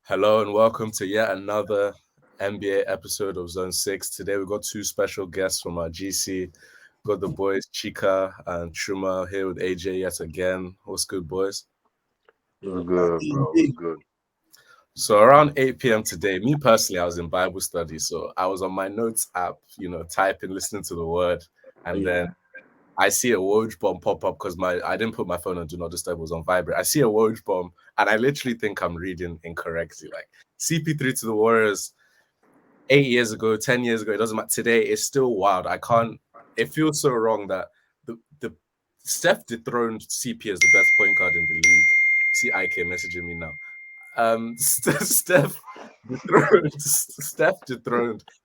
Hello and welcome to yet another NBA episode of Zone 6. Today we've got two special guests from our GC. Got the boys Chika and Truma here with AJ yet again. What's good, boys? What's good, bro? What's good? So around 8 p.m. today, me personally, I was in Bible study. So I was on my notes app, typing, listening to the word, and then I see a Woj bomb pop up because I didn't put my phone on Do Not Disturb, it was on vibrate. I see a Woj bomb and I literally think I'm reading incorrectly. Like CP3 to the Warriors 8 years ago, 10 years ago, it doesn't matter. Today it's still wild. It feels so wrong that the Steph dethroned CP as the best point guard in the league. See IK messaging me now. Steph dethroned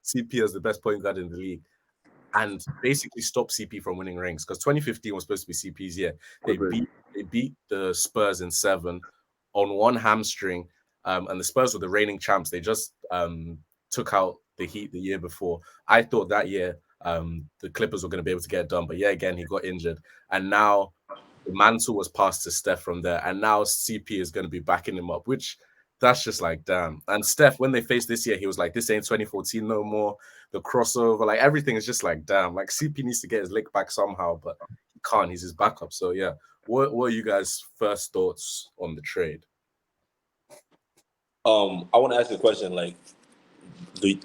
CP as the best point guard in the league and basically stop CP from winning rings because 2015 was supposed to be CP's year. They beat the Spurs in 7 on one hamstring, and the Spurs were the reigning champs. They just took out the Heat the year before. I thought that year the Clippers were going to be able to get it done, but yeah, again he got injured, and now the mantle was passed to Steph from there, and now CP is going to be backing him up, which that's just like damn. And Steph, when they faced this year, he was like, "This ain't 2014 no more." The crossover, like everything is just like damn. Like CP needs to get his lick back somehow, but he can't. He's his backup. So yeah, what are you guys' first thoughts on the trade? I want to ask a question. Do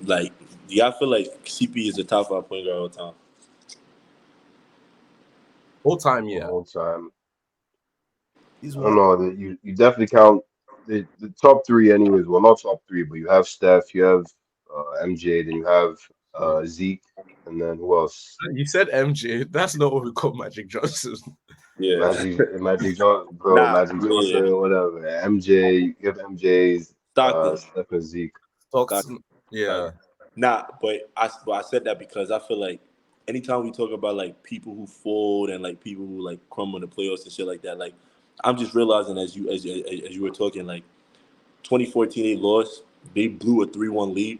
y'all feel like CP is the top 5 point guard all time? All time, yeah. All time. He's I don't one. know. You definitely count the top three, anyways. Well, not top three, but you have Steph, you have MJ, then you have Zeke, and then who else? You said MJ. That's not what we call Magic Johnson. Yeah. Magic Johnson, bro. Nah, Magic Johnson, yeah. whatever. MJ, you have MJ's, Stockton. Steph and Zeke. Stockton, yeah. Nah, but I said that because I feel like anytime we talk about like people who fold and like people who like crumble in the playoffs and shit like that, like I'm just realizing as you were talking, like 2014 they lost, they blew a 3-1 lead.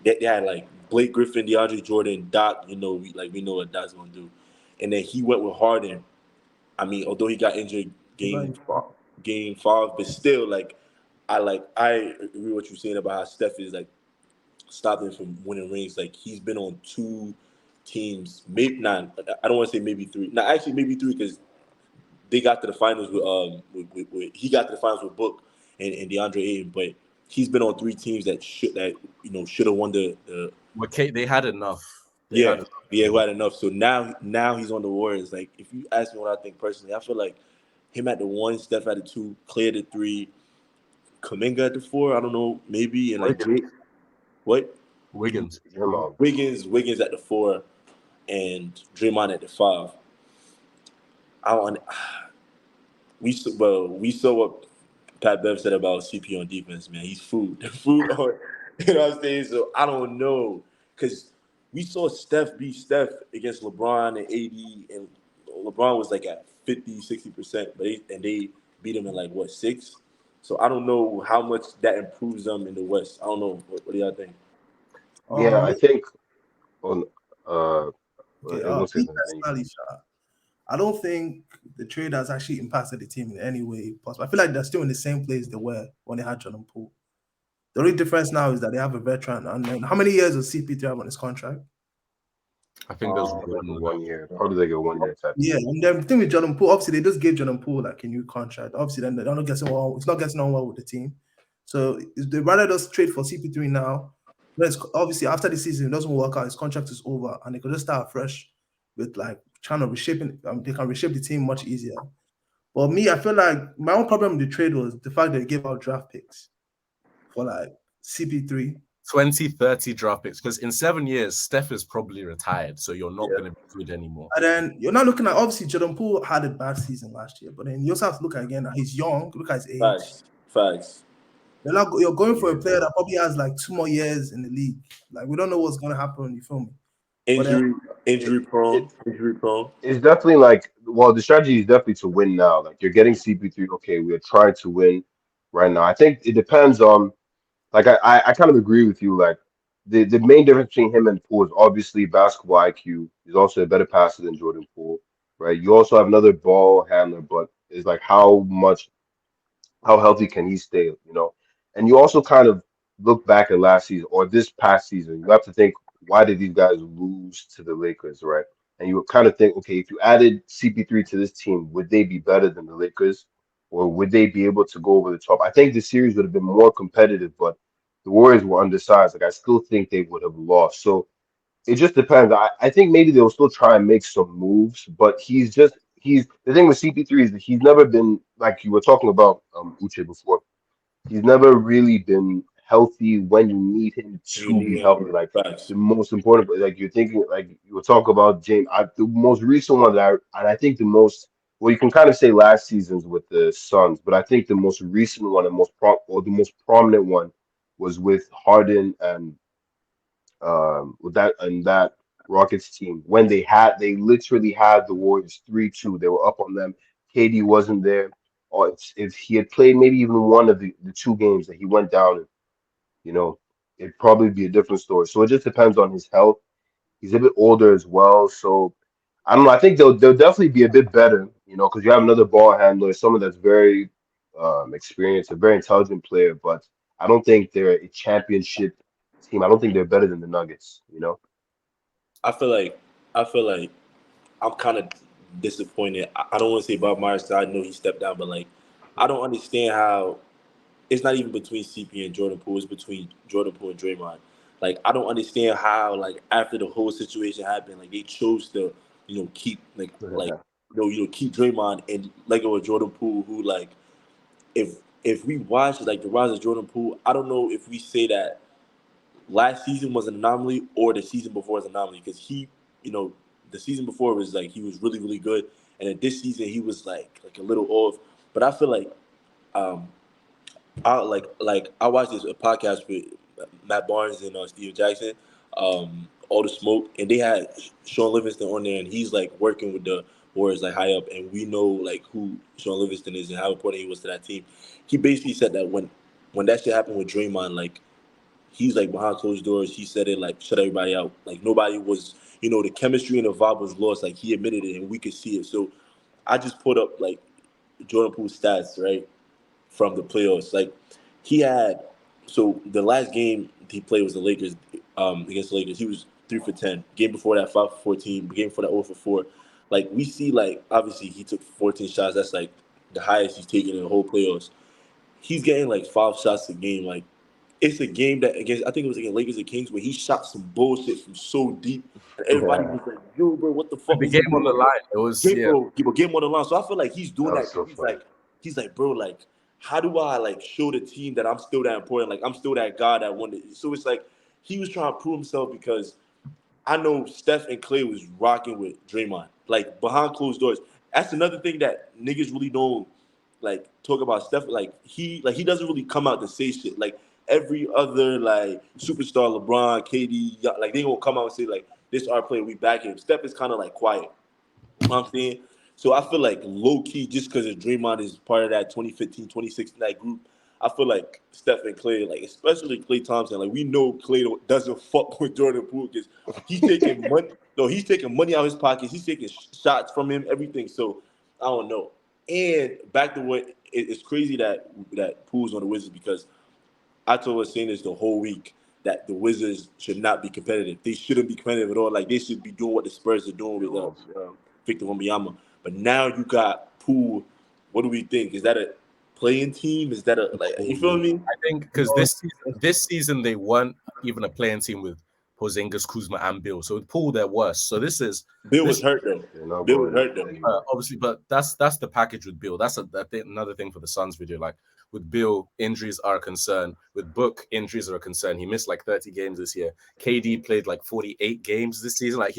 They had like Blake Griffin, DeAndre Jordan, Doc. We know what Doc's gonna do, and then he went with Harden. I mean, although he got injured game 5, but still, I agree with what you're saying about how Steph is like stopping him from winning rings. Like he's been on 2 teams, maybe not. I don't want to say maybe 3. No, actually maybe 3 because they got to the finals with he got to the finals with Book and DeAndre Ayton, but he's been on 3 teams that should have won the Okay, they had enough. who had enough. So now he's on the Warriors. Like if you ask me what I think personally, I feel like him at the 1, Steph at the 2, Clay at the 3, Kuminga at the 4. I don't know, maybe, and like what? Wiggins. Wiggins at the 4, and Draymond at the 5. We saw what Pat Bev said about CP on defense, man. He's food. Food on, you know what I'm saying? So I don't know. Because we saw Steph beat Steph against LeBron and AD, and LeBron was like at 50, 60%, but they beat him in like, what, 6? So I don't know how much that improves them in the West. I don't know. What do y'all think? Yeah, I think on Okay, we'll say me something. personally, I don't think the trade has actually impacted the team in any way possible. I feel like they're still in the same place they were when they had Jordan Poole. The only difference now is that they have a veteran. And then how many years does CP3 have on his contract? I think there's Like 1 year, probably like a 1 year type. Yeah, and then the thing with Jordan Poole, obviously they just gave Jordan Poole like a new contract. Obviously, then they're not getting well. It's not getting on well with the team. So they rather just trade for CP3 now. But obviously after the season it doesn't work out, his contract is over, and they could just start fresh with like trying to reshaping. They can reshape the team much easier. But me, I feel like my own problem with the trade was the fact that they gave out draft picks for like CP3. 20, 30 draft picks. Because in 7 years, Steph is probably retired, so you're not going to be good anymore. And then you're not looking at, obviously Jordan Poole had a bad season last year, but then you also have to look at again, he's young, look at his age. Facts. You're going for a player that probably has like 2 more years in the league. Like we don't know what's going to happen. You feel me? Injury prone. It's definitely like, well, the strategy is definitely to win now. Like you're getting CP3, okay, we're trying to win right now. I think it depends on, like, I kind of agree with you. Like the main difference between him and Poole is obviously basketball IQ. He's also a better passer than Jordan Poole, right? You also have another ball handler, but it's like how healthy can he stay, you know? And and you also kind of look back at last season or this past season, you have to think, why did these guys lose to the Lakers, right? And you would kind of think, okay, if you added CP3 to this team, would they be better than the Lakers? Or would they be able to go over the top? I think the series would have been more competitive, but the Warriors were undersized. Like I still think they would have lost. So it just depends. I think maybe they'll still try and make some moves, but he's the thing with CP3 is that he's never been like you were talking about Uche before. He's never really been healthy when you need him You to be need him. healthy. Like Facts. the most important, like you're thinking, like you were talking about James. The most recent one that and I think the most well, you can kind of say last season's with the Suns, but I think the most recent one and or the most prominent one was with Harden and with that Rockets team when they literally had the Warriors 3-2. They were up on them. KD wasn't there. Or if he had played maybe even one of the two games that he went down in, you know, it'd probably be a different story. So it just depends on his health. He's a bit older as well. So I don't know. I think they'll definitely be a bit better, because you have another ball handler, someone that's very experienced, a very intelligent player, but I don't think they're a championship team. I don't think they're better than the Nuggets. I feel like I feel like I'm kind of disappointed. I don't want to say Bob Myers because I know he stepped down, but like I don't understand how it's not even between CP and Jordan Poole. It's between Jordan Poole and Draymond. Like I don't understand how like after the whole situation happened, like they chose to keep keep Draymond and let go of Jordan Poole, who like if we watch like the rise of Jordan Poole, I don't know if we say that last season was an anomaly or the season before was an anomaly because you know, the season before was like he was really really good, and then this season he was like a little off. But I feel like um, I watched this podcast with Matt Barnes and Steve Jackson, all the smoke, and they had Sean Livingston on there, and he's like working with the Warriors like high up, and we know like who Sean Livingston is and how important he was to that team. He basically said that when that shit happened with Draymond, like he's like behind closed doors. He said it like shut everybody out. Like nobody was, the chemistry and the vibe was lost. Like he admitted it, and we could see it. So I just put up like Jordan Poole's stats right from the playoffs. Like he had, so the last game he played was the Lakers against the Lakers. He was 3 for 10. Game before that 5 for 14. Game before that 0 for 4. Like we see, like obviously he took 14 shots. That's like the highest he's taken in the whole playoffs. He's getting like 5 shots a game. Like it's a game that against I think it was against Lakers and Kings where he shot some bullshit from so deep and everybody was like, "Yo, bro, what the fuck The is he game on doing?" the line. It was Game, bro, game on the line. So I feel like he's doing That that was because so funny. he's like, bro, like, how do I like show the team that I'm still that important? Like, I'm still that guy that won it. So it's like he was trying to prove himself because I know Steph and Clay was rocking with Draymond, like behind closed doors. That's another thing that niggas really don't like talk about Steph. Like he doesn't really come out to say shit. Like every other like superstar, LeBron, KD, like they gonna come out and say like this our player, we back him. Steph is kind of like quiet. You know what I'm saying? So I feel like low key, just because Draymond is part of that 2015, 2016 that group, I feel like Steph and Clay, like especially Clay Thompson, like we know Clay doesn't fuck with Jordan Poole because he's taking money. No, he's taking money out of his pockets. He's taking shots from him, everything. So I don't know. And back to what it's crazy that Poole's on the Wizards because I told us saying this the whole week that the Wizards should not be competitive. They shouldn't be competitive at all. Like they should be doing what the Spurs are doing with Victor Wembanyama. But now you got Poole. What do we think? Is that a playing team? Is that a like? You feel me? I think because this season they weren't even a playing team with Porzingis, Kuzma, and Bill. So with Poole, they're worse. So Bill was this hurt though. Bill Bro. was hurt though. obviously, but that's the package with Bill. That's another thing for the Suns video. Like with Bill, injuries are a concern. With Book, injuries are a concern. He missed like 30 games this year. KD played like 48 games this season. Like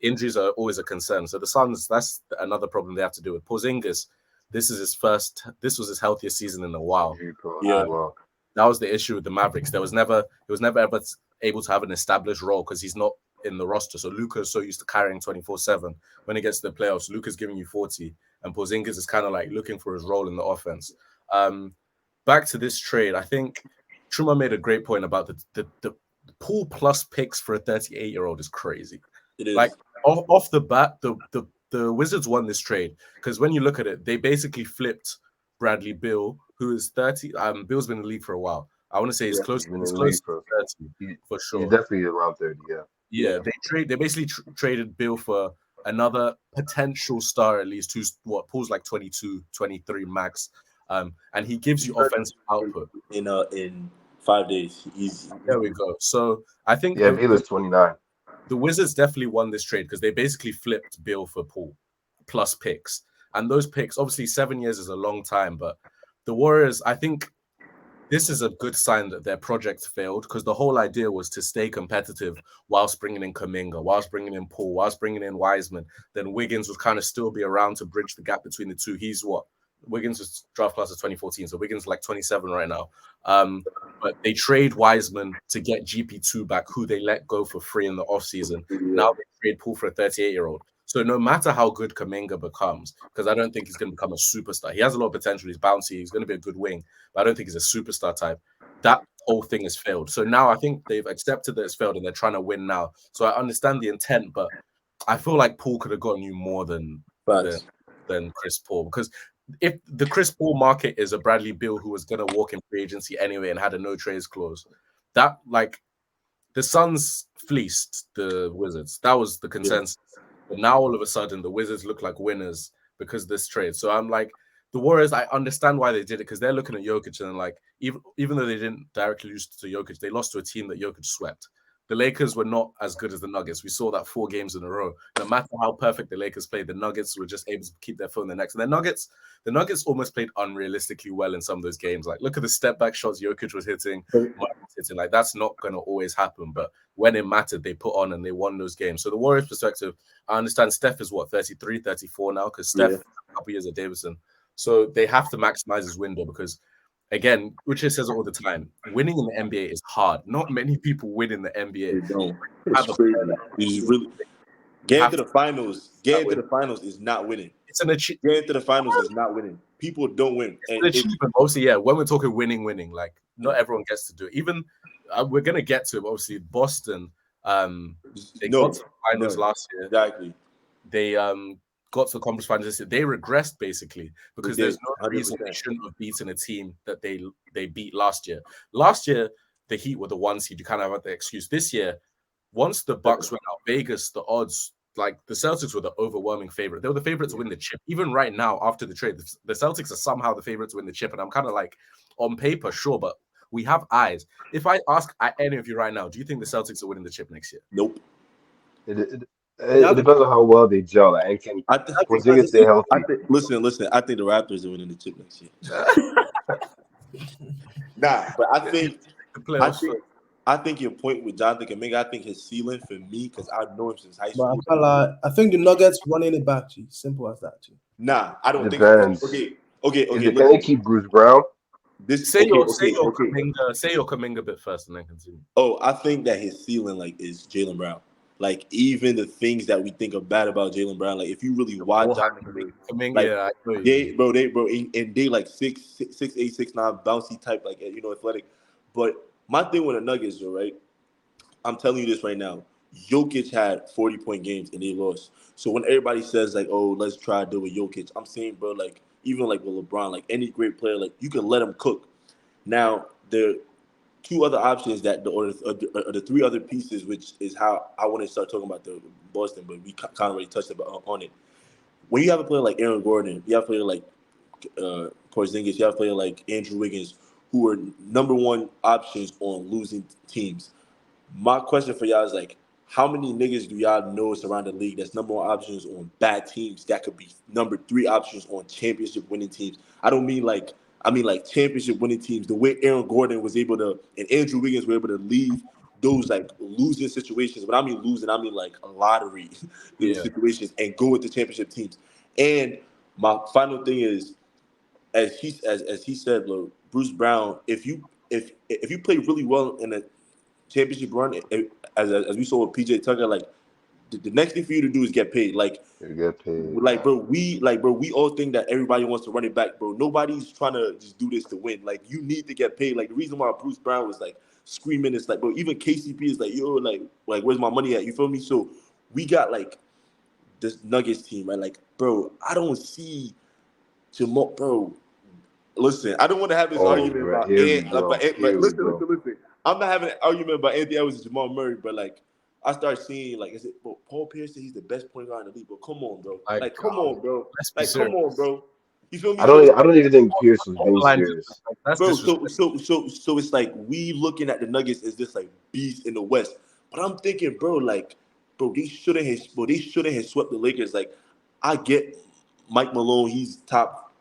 injuries are always a concern. So the Suns, that's another problem they have to do with Porzingis. This was his healthiest season in a while. Injury prone as Yeah. well. That was the issue with the Mavericks. He was never ever able to have an established role because he's not in the roster. So Luka's so used to carrying 24/7. When it gets to the playoffs, Luka's giving you 40, and Porzingis is kind of like looking for his role in the offense. Back to this trade, I think Truma made a great point about the Poole plus picks for a 38-year-old is crazy. It is. Like off the bat, the Wizards won this trade because when you look at it, they basically flipped Bradley Beal, who is 30. Bill's been in the league for a while. I want to say he's Yeah, close. He's been He's in the close league to for 30 for he's sure. definitely around 30. Yeah. Yeah, they basically traded Bill for another potential star at least, who's Poole's like 22, 23 max. And he gives you offensive output. in 5 days. He's There we go. So I think Yeah, Beal is 29. the Wizards definitely won this trade because they basically flipped Bill for Poole plus picks. And those picks, obviously 7 years is a long time, but the Warriors, I think this is a good sign that their project failed because the whole idea was to stay competitive whilst bringing in Kuminga, whilst bringing in Poole, whilst bringing in Wiseman. Then Wiggins would kind of still be around to bridge the gap between the two. He's what? Wiggins was draft class of 2014, so Wiggins like 27 right now. But they trade Wiseman to get GP2 back, who they let go for free in the offseason. Now they trade Poole for a 38-year-old. So no matter how good Kuminga becomes, because I don't think he's going to become a superstar. He has a lot of potential. He's bouncy. He's going to be a good wing, but I don't think he's a superstar type. That whole thing has failed. So now I think they've accepted that it's failed and they're trying to win now. So I understand the intent, but I feel like Poole could have gotten you more than Chris Paul, because if the Chris Paul market is a Bradley Beal who was going to walk in free agency anyway and had a no trades clause, that like the Suns fleeced the Wizards. That was the consensus. But now all of a sudden the Wizards look like winners because of this trade. So I'm like, the Warriors, I understand why they did it because they're looking at Jokic and like, even though they didn't directly lose to Jokic, they lost to a team that Jokic swept. The Lakers were not as good as the Nuggets. We saw that 4 games in a row. No matter how perfect the Lakers played, the Nuggets were just able to keep their foot in the neck. And the Nuggets almost played unrealistically well in some of those games. Like, look at the step back shots Jokic was hitting, Mike was hitting. Like, that's not going to always happen. But when it mattered, they put on and they won those games. So the Warriors' perspective, I understand Steph is 33, 34 now because Steph a couple years at Davidson. So they have to maximize his window because, again, Uche says it all the time, winning in the NBA is hard. Not many people win in the NBA. They don't. It's crazy. It's really getting to the finals. Getting to the finals is not winning. It's an achievement. Getting to the finals is not winning. People don't win. It's an achievement. Obviously, yeah. When we're talking winning, like not everyone gets to do it. Even we're gonna get to it. Obviously, Boston. They got to the finals last year. Exactly. They got to the conference finals this year. They regressed basically because there's no reason they shouldn't have beaten a team that they beat last year. Last year, the Heat were the 1 seed. You kind of have the excuse. This year, once the Bucks went out, Vegas, the odds, like the Celtics were the overwhelming favorite. They were the favorite to win the chip. Even right now, after the trade, the Celtics are somehow the favorite to win the chip. And I'm kind of like, on paper, sure, but we have eyes. If I ask any of you right now, do you think the Celtics are winning the chip next year? Nope. It depends on how well they gel. And can Porzingis stay healthy? Listen. I think the Raptors are winning the chip next year. Nah, but I think your point with Jonathan Kuminga, I think his ceiling for me, because I've known him since high school. I think the Nuggets running it back, G. Simple as that, G. Nah, I don't Depends. think so. Okay. Can they keep Bruce Brown? Say your Kuminga bit first and then continue. Oh, I think that his ceiling is Jaylen Brown. Like, even the things that we think are bad about Jaylen Brown, like if you really watch Kuminga, they like 6'8", 6'9", bouncy type, athletic. But my thing with the Nuggets, though, right? I'm telling you this right now. Jokic had 40-point games and they lost. So when everybody says oh, let's try to do with Jokic, I'm saying, bro, even with LeBron, any great player, you can let him cook. Now there are 2 other options or the 3 other pieces, which is how I want to start talking about the Boston, but we kind of already touched on it. When you have a player like Aaron Gordon, you have a player like Porzingis, you have a player like Andrew Wiggins, who are number 1 options on losing teams. My question for y'all is how many niggas do y'all know is around the league that's number 1 options on bad teams that could be number 3 options on championship winning teams? I don't mean championship winning teams. The way Aaron Gordon was able to and Andrew Wiggins were able to leave those losing situations. When I mean losing, I mean a lottery situations and go with the championship teams. And my final thing is, as he said, Bruce Brown, if you play really well in a championship run, as we saw with PJ Tucker, the next thing for you to do is get paid. Get paid. We all think that everybody wants to run it back, bro. Nobody's trying to just do this to win. You need to get paid. The reason why Bruce Brown was screaming is bro, even KCP is yo, where's my money at? You feel me? So we got this Nuggets team, right? Bro, I don't see Jamal, bro. Listen, I don't want to have this Oh, argument right. about Here we Ant, go. but Here we go. listen. I'm not having an argument about Anthony Edwards and Jamal Murray, but like I start seeing like, is it? Bro, Paul Pierce said he's the best point guard in the league, but come on, bro. Like, Like, come on, bro. let's be Like, come serious. on, bro. You feel me? I don't even think Pierce was being serious. That's Bro, disrespectful. so it's like we looking at the Nuggets as this like beast in the West, but I'm thinking, bro, they shouldn't have swept the Lakers. Like, I get Mike Malone, he's top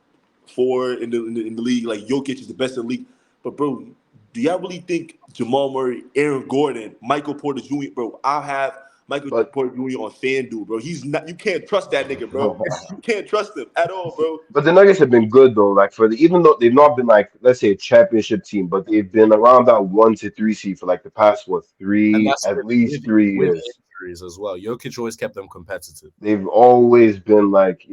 4 in the league. Like, Jokic is the best in the league, but bro, do y'all really think Jamal Murray, Aaron Gordon, Michael Porter Jr., bro? I'll have Michael But Porter Jr. on FanDuel, bro. He's not. You can't trust that nigga, bro. You can't trust him at all, bro. but the Nuggets have been good though. Like even though they've not been like let's say a championship team, but they've been around that 1 to 3 seed for like the past And three that's at least 3 years. injuries as well. Jokic always kept them competitive. They've always been like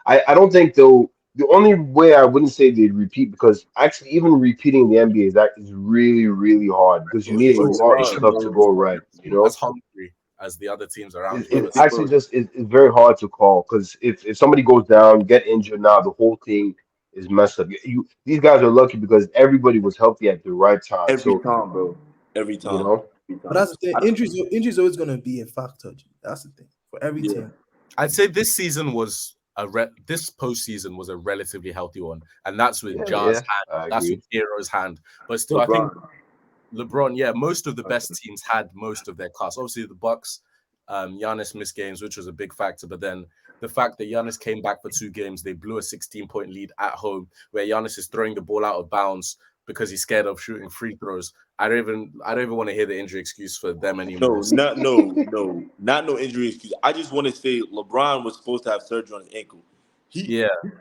I don't think though the only way I wouldn't say they'd repeat because actually even repeating in the NBA is really really hard because you need a So lot of hard, stuff to bro. go right. You know, As hungry as the other teams around you. it's actually just it's very hard to call because if somebody goes down, get injured now, the whole thing is messed up. These guys are lucky because everybody was healthy at the right time. Every So time, bro. Every you time. know, But that's the thing. Injuries always going to be a factor. That's the thing for every Yeah. team. I'd say this season was this postseason was a relatively healthy one, and that's with Jar's hand. I That's agree. with Hero's hand. But still, I think LeBron, yeah, most of the best teams had most of their cast. Obviously, the Bucks, Giannis missed games, which was a big factor. But then the fact that Giannis came back for 2 games, they blew a 16-point lead at home, where Giannis is throwing the ball out of bounds because he's scared of shooting free throws. I don't even want to hear the injury excuse for them anymore. Not no injury excuse. I just want to say LeBron was supposed to have surgery on his ankle. He hasn't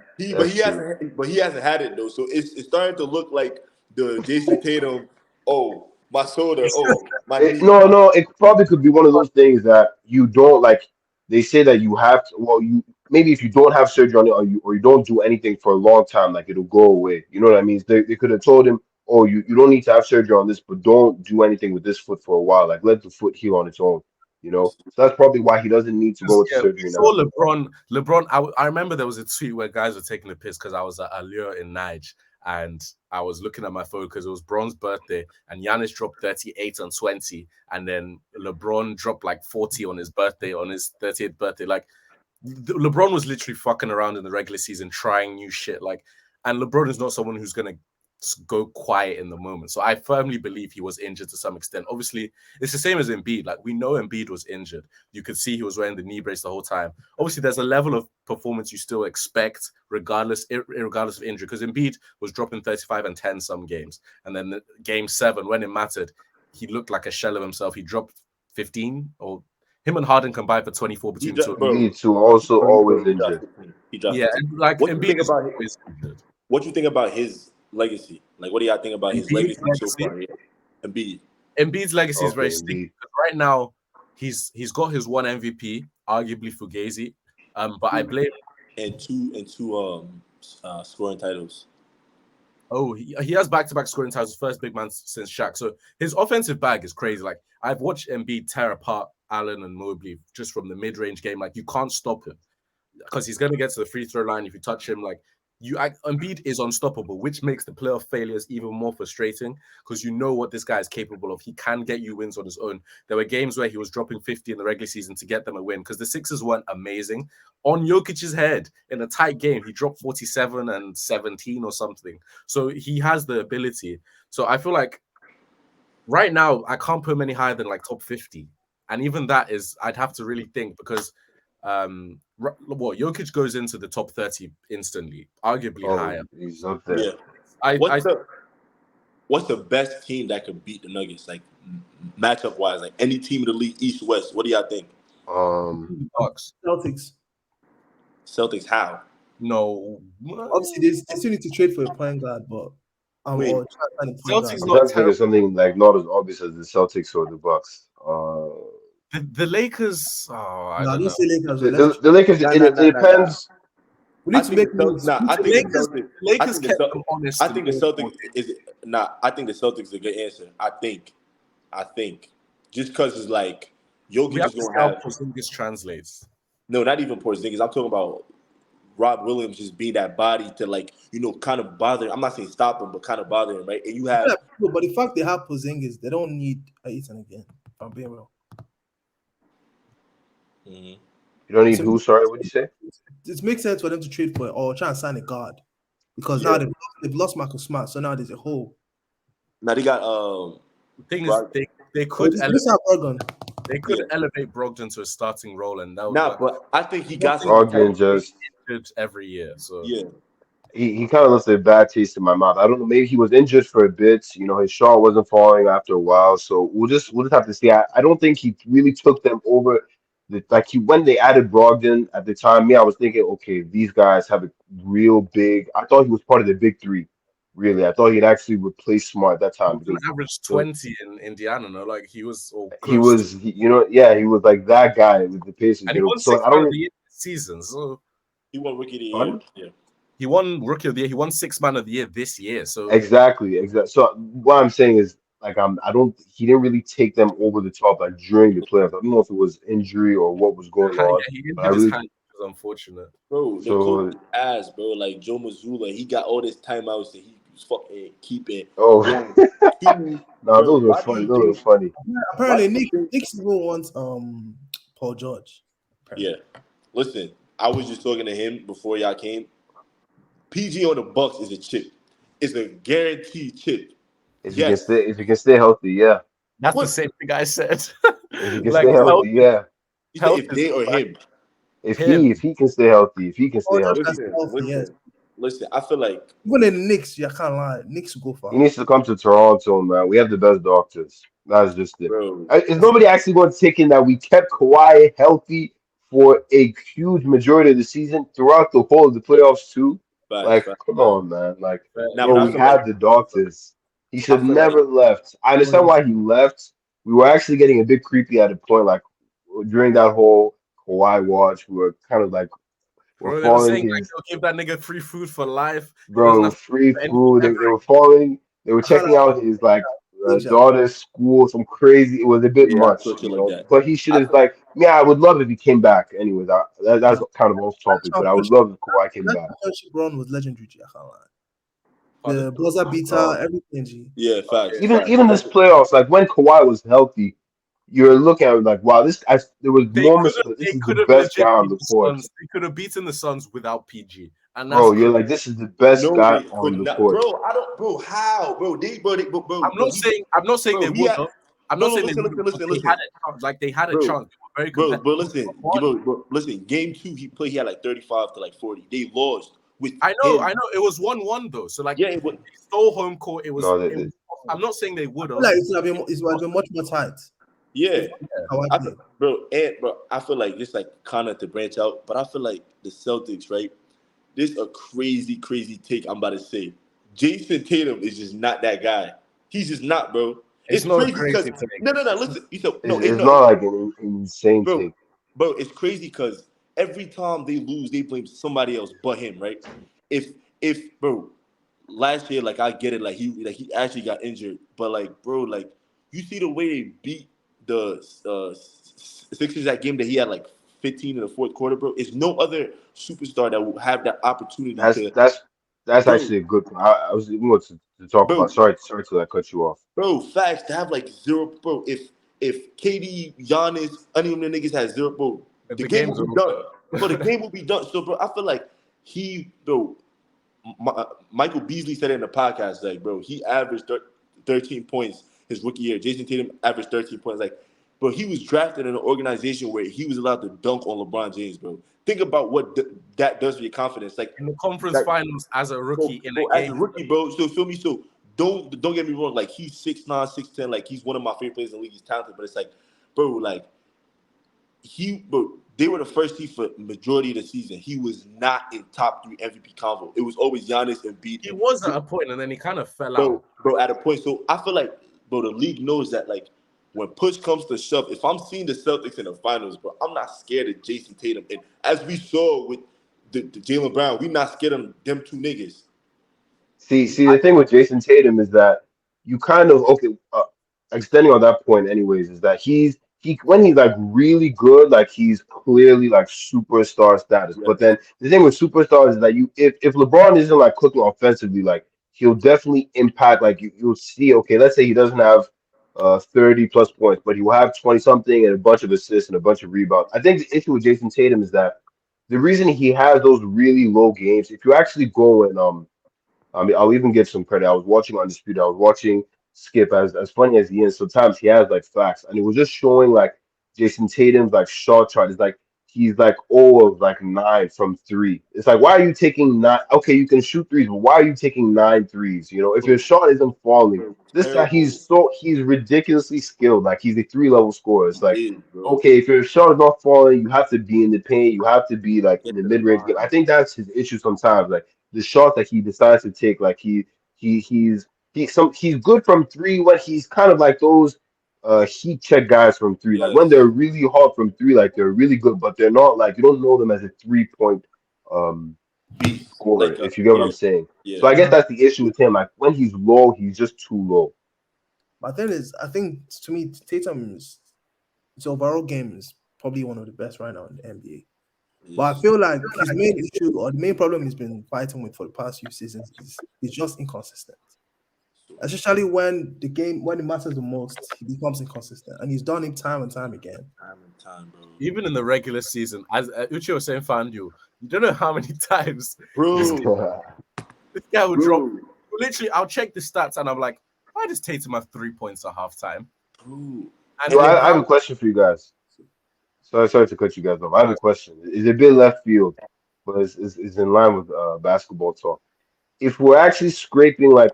had it though. So it's starting to look like the Jason Tatum. Oh, my shoulder. Oh, my knee. No, it probably could be one of those things that you don't like. They say that you have to. Well, you maybe if you don't have surgery on it, or you don't do anything for a long time, like it'll go away. You know what I mean? They could have told him, "Oh, you don't need to have surgery on this, but don't do anything with this foot for a while. Like let the foot heal on its own." You know, so that's probably why he doesn't need to go into surgery now. LeBron, I remember there was a tweet where guys were taking the piss because I was at Allure in Nige and I was looking at my phone because it was Bron's birthday and Giannis dropped 38 and 20 and then LeBron dropped like 40 on his birthday, on his 30th birthday. Like LeBron was literally fucking around in the regular season, trying new shit. Like, and LeBron is not someone who's going to go quiet in the moment. So I firmly believe he was injured to some extent. Obviously, it's the same as Embiid. Like we know Embiid was injured. You could see he was wearing the knee brace the whole time. Obviously, there's a level of performance you still expect regardless of injury because Embiid was dropping 35 and 10 some games. And then game 7, when it mattered, he looked like a shell of himself. He dropped 15 or him and Harden combined for 24 between the two. Embiid too, also always injured. Like Embiid is always injured. What you think about his legacy? Like, what do y'all think about his legacy so far? Yeah. Embiid's legacy is very sticky. Right now, he's got his 1 MVP, arguably Fugazi. But I blame and two scoring titles. Oh, he has back-to-back scoring titles, first big man since Shaq. So his offensive bag is crazy. Like I've watched Embiid tear apart Allen and Mobley just from the mid-range game. Like you can't stop him because he's going to get to the free throw line if you touch him. Like Embiid is unstoppable, which makes the playoff failures even more frustrating because you know what this guy is capable of. He can get you wins on his own. There were games where he was dropping 50 in the regular season to get them a win because the Sixers weren't amazing. On Jokic's head, in a tight game, he dropped 47 and 17 or something. So he has the ability. So I feel like right now, I can't put him any higher than like top 50. And even that is, I'd have to really think because Jokic goes into the top 30 instantly, arguably higher. He's up there. Yeah. What's the best team that could beat the Nuggets, like matchup wise? Like any team in the league, East, West. What do y'all think? Bucks. Celtics, how? No. Obviously, they still need to trade for a point guard, but Celtics not think it's something like not as obvious as the Celtics or the Bucks. The Lakers. Oh, I don't know. The Lakers. It depends. We need to make moves. I think the Celtics is I think the Celtics is a good answer. I think just because it's like Jokic is going to have Porzingis translates. No, not even Porzingis. I'm talking about Rob Williams just being that body to like kind of bother. I'm not saying stop him, but kind of bother him, right? And you have, but the fact they have Porzingis, they don't need Ayton again. If I'm being real. Mhm. You don't need So who? Sorry, what'd you say? it makes sense for them to trade for or try and sign a guard because Yeah. now they've lost Marcus Smart, so now there's a hole. Now they got The thing is, Brog- they could This elevate. have Oregon. They could Yeah. elevate Brogdon to a starting role, and that would nah, work. but I think he got some. Brogdon just Injured every year, so Yeah, he kind of left a bad taste in my mouth. I don't know. Maybe he was injured for a bit. You know, his shot wasn't falling after a while. So we'll just have to see. I don't think he really took them over. Like when they added Brogdon at the time, me, I was thinking, okay, these guys have a real big. I thought he was part of the big three. Really, I thought he'd actually replace Smart at that time an because average the 20 in Indiana. No, like he was or he close to, was, yeah, he was like that guy with the Pacers. and he You know, won so like, six I man don't of really. the year this season. So he won Rookie of the Year. Pardon? Yeah, he won rookie of the year. He won six man of the year this year. So Exactly, exactly. So what I'm saying is like I don't he didn't really take them over the top like during the playoffs. I don't know if it was injury or what was going yeah, on, he but I injured his really hand, which was unfortunate. bro, the coach so is ass, bro. Like Joe Mazzulla, he got all this timeouts that he was fucking keeping. oh One, two, no, bro. those were Why do funny. you Those were think? funny. Why Apparently, do you think? Nick still wants Paul George. Yeah, listen, I was just talking to him before y'all came. PG on the Bucks is a chip. It's a guaranteed chip. Yes. If he can stay healthy, yeah. That's the What? same thing I said. If he can Like stay healthy, yeah. You said health if is they or him? him. If he can stay healthy, if he can Paul stay George healthy, can stay Listen, healthy, yes. listen. I feel like, Even in the Knicks, you can't lie. Knicks will go he far. needs to come to Toronto, man. We have the best doctors. That's just it. bro, Is nobody actually going to take in that we kept Kawhi healthy for a huge majority of the season throughout the whole of the playoffs too? facts, Like, facts, come facts. on, man. Like, Now, bro, but I we feel like, had the doctors. He I should feel like, never left. I understand why he left. We were actually getting a bit creepy at a point, like during that whole Kawhi watch. We were kind of like we're Bro, they were following saying like his they'll give that nigga free food for life. He doesn't bro have to free pay for anything food. ever They were following. They were I can't checking out his like lie. Danger. daughter's school. Some crazy. It was a bit yeah, I much, thought you like that. But he should I have feel, like. Yeah, I would love if he came back. Anyways, that's kind of off topic, but I would love if Kawhi came That back. championship run was legendary. G, I can't lie. Pardon? The buzzer beater, No, everything. G. yeah, facts, Okay. facts. even this playoffs, like when Kawhi was healthy, you're looking at it like, wow, there was moments where this They is the could have best legit guy on beat the the court, Suns. They could have beaten the Suns without PG, and that's bro. You're crazy. like, this is the best No, guy they on could the not, court. bro. I don't, bro. How, bro? I'm not saying they Bro. He would had, have. I'm no, not no. saying they Listen, would have. listen, listen, They had listen, a chance. Like they had a bro. chance. They were very Bro, competitive. but listen, One, listen. Game two, he had like 35 to like 40. They lost with I him. know. It was 1-1 though. So like Yeah, they stole home court. No, It was. I'm not saying they would I feel have. like it would have been much more tight. yeah. How I played. Bro, I feel like just like kind of to branch out, but I feel like the Celtics, right? This a crazy, crazy take I'm about to say. Jason Tatum is just not that guy. He's just not, bro. It's It's not a crazy because crazy take. no. Listen, you said no, It's no, not like an insane bro, take. bro. It's crazy because every time they lose, they blame somebody else but him, right? If bro, last year, like I get it, like he actually got injured, but like bro, like you see the way they beat the Sixers that game that he had like 15 in the fourth quarter, bro. It's no other superstar that will have that opportunity That's to, that's that's bro, actually a good point. I was even going to talk bro, about. Sorry to like cut you off. bro. Facts to have like zero, bro. If KD, Giannis, any of them niggas had zero, bro, If the the game game's will be over. done. Bro, the game will be done. So, bro, I feel like bro, Michael Beasley said it in the podcast, like, bro, he averaged 13 points his rookie year. Jason Tatum averaged 13 points. Like, bro, he was drafted in an organization where he was allowed to dunk on LeBron James, bro. Think about what that does for your confidence. Like, In the conference finals as a rookie in bro, a as a game. rookie, bro. So feel me. So don't get me wrong. Like, he's 6'9", 6'10". Like, he's one of my favorite players in the league. He's talented, but it's like, bro, like bro, they were the first team for majority of the season. He was not in top 3 MVP convo. It was always Giannis and Embiid. He was at a point, and then he kind of fell out. Bro, at a point. So I feel like, bro, the league knows that, like, when push comes to shove, if I'm seeing the Celtics in the finals, bro, I'm not scared of Jason Tatum. And as we saw with the Jaylen Brown, we not scared of them two niggas. See, the thing with Jason Tatum is that you kind of extending on that point, anyways, is that when he's like really good, like he's clearly like superstar status. Yeah. But then the thing with superstars is that if LeBron isn't like cooking offensively, like he'll definitely impact. Like you'll see, okay, let's say he doesn't have 30 plus points, but he will have 20 something and a bunch of assists and a bunch of rebounds. I think the issue with Jason Tatum is that the reason he has those really low games, if you actually go and I mean, I'll even give some credit. I was watching Undisputed. I was watching Skip. As funny as he is, sometimes he has like facts, and it was just showing like Jason Tatum's like shot chart. It's like he's like 0 of 9 from three. It's like, why are you taking nine? Okay, you can shoot threes, but why are you taking 9 threes? You know, if your shot isn't falling, Bro, this guy terrible. he's ridiculously skilled. Like he's a 3 level scorer. It's like, He is, bro. okay, if your shot is not falling, you have to be in the paint. You have to be like in Get the to the mid range game. I line. think that's his issue sometimes. Like the shot that he decides to take, like he's good from three when he's kind of like those heat check guys from three. Like when Yes. they're really hot from three, like they're really good, but they're not like you don't know them as a 3 point um Beast. scorer, Like if you get what yeah, I'm saying. yeah. So I guess that's the issue with him. Like when he's low, he's just too low. But then is I think to me Tatum's his overall game is probably one of the best right now in the NBA. But I Yes. feel like his main issue or the main problem he's been fighting with for the past few seasons is he's just inconsistent. Especially when it matters the most, he becomes inconsistent. And he's done it time and time again. Time and time, bro. Even in the regular season, as Uche was saying, FanDuel, you don't know how many times this, Bro, this guy would drop. bro, Literally, I'll check the stats and I'm like, why does Tatum have 3 points at halftime? bro. And So And then then I have Brown, a question for you guys. Sorry to cut you guys off. I have a uh, question. It's a bit left field, but it's in line with basketball talk. If we're actually scraping like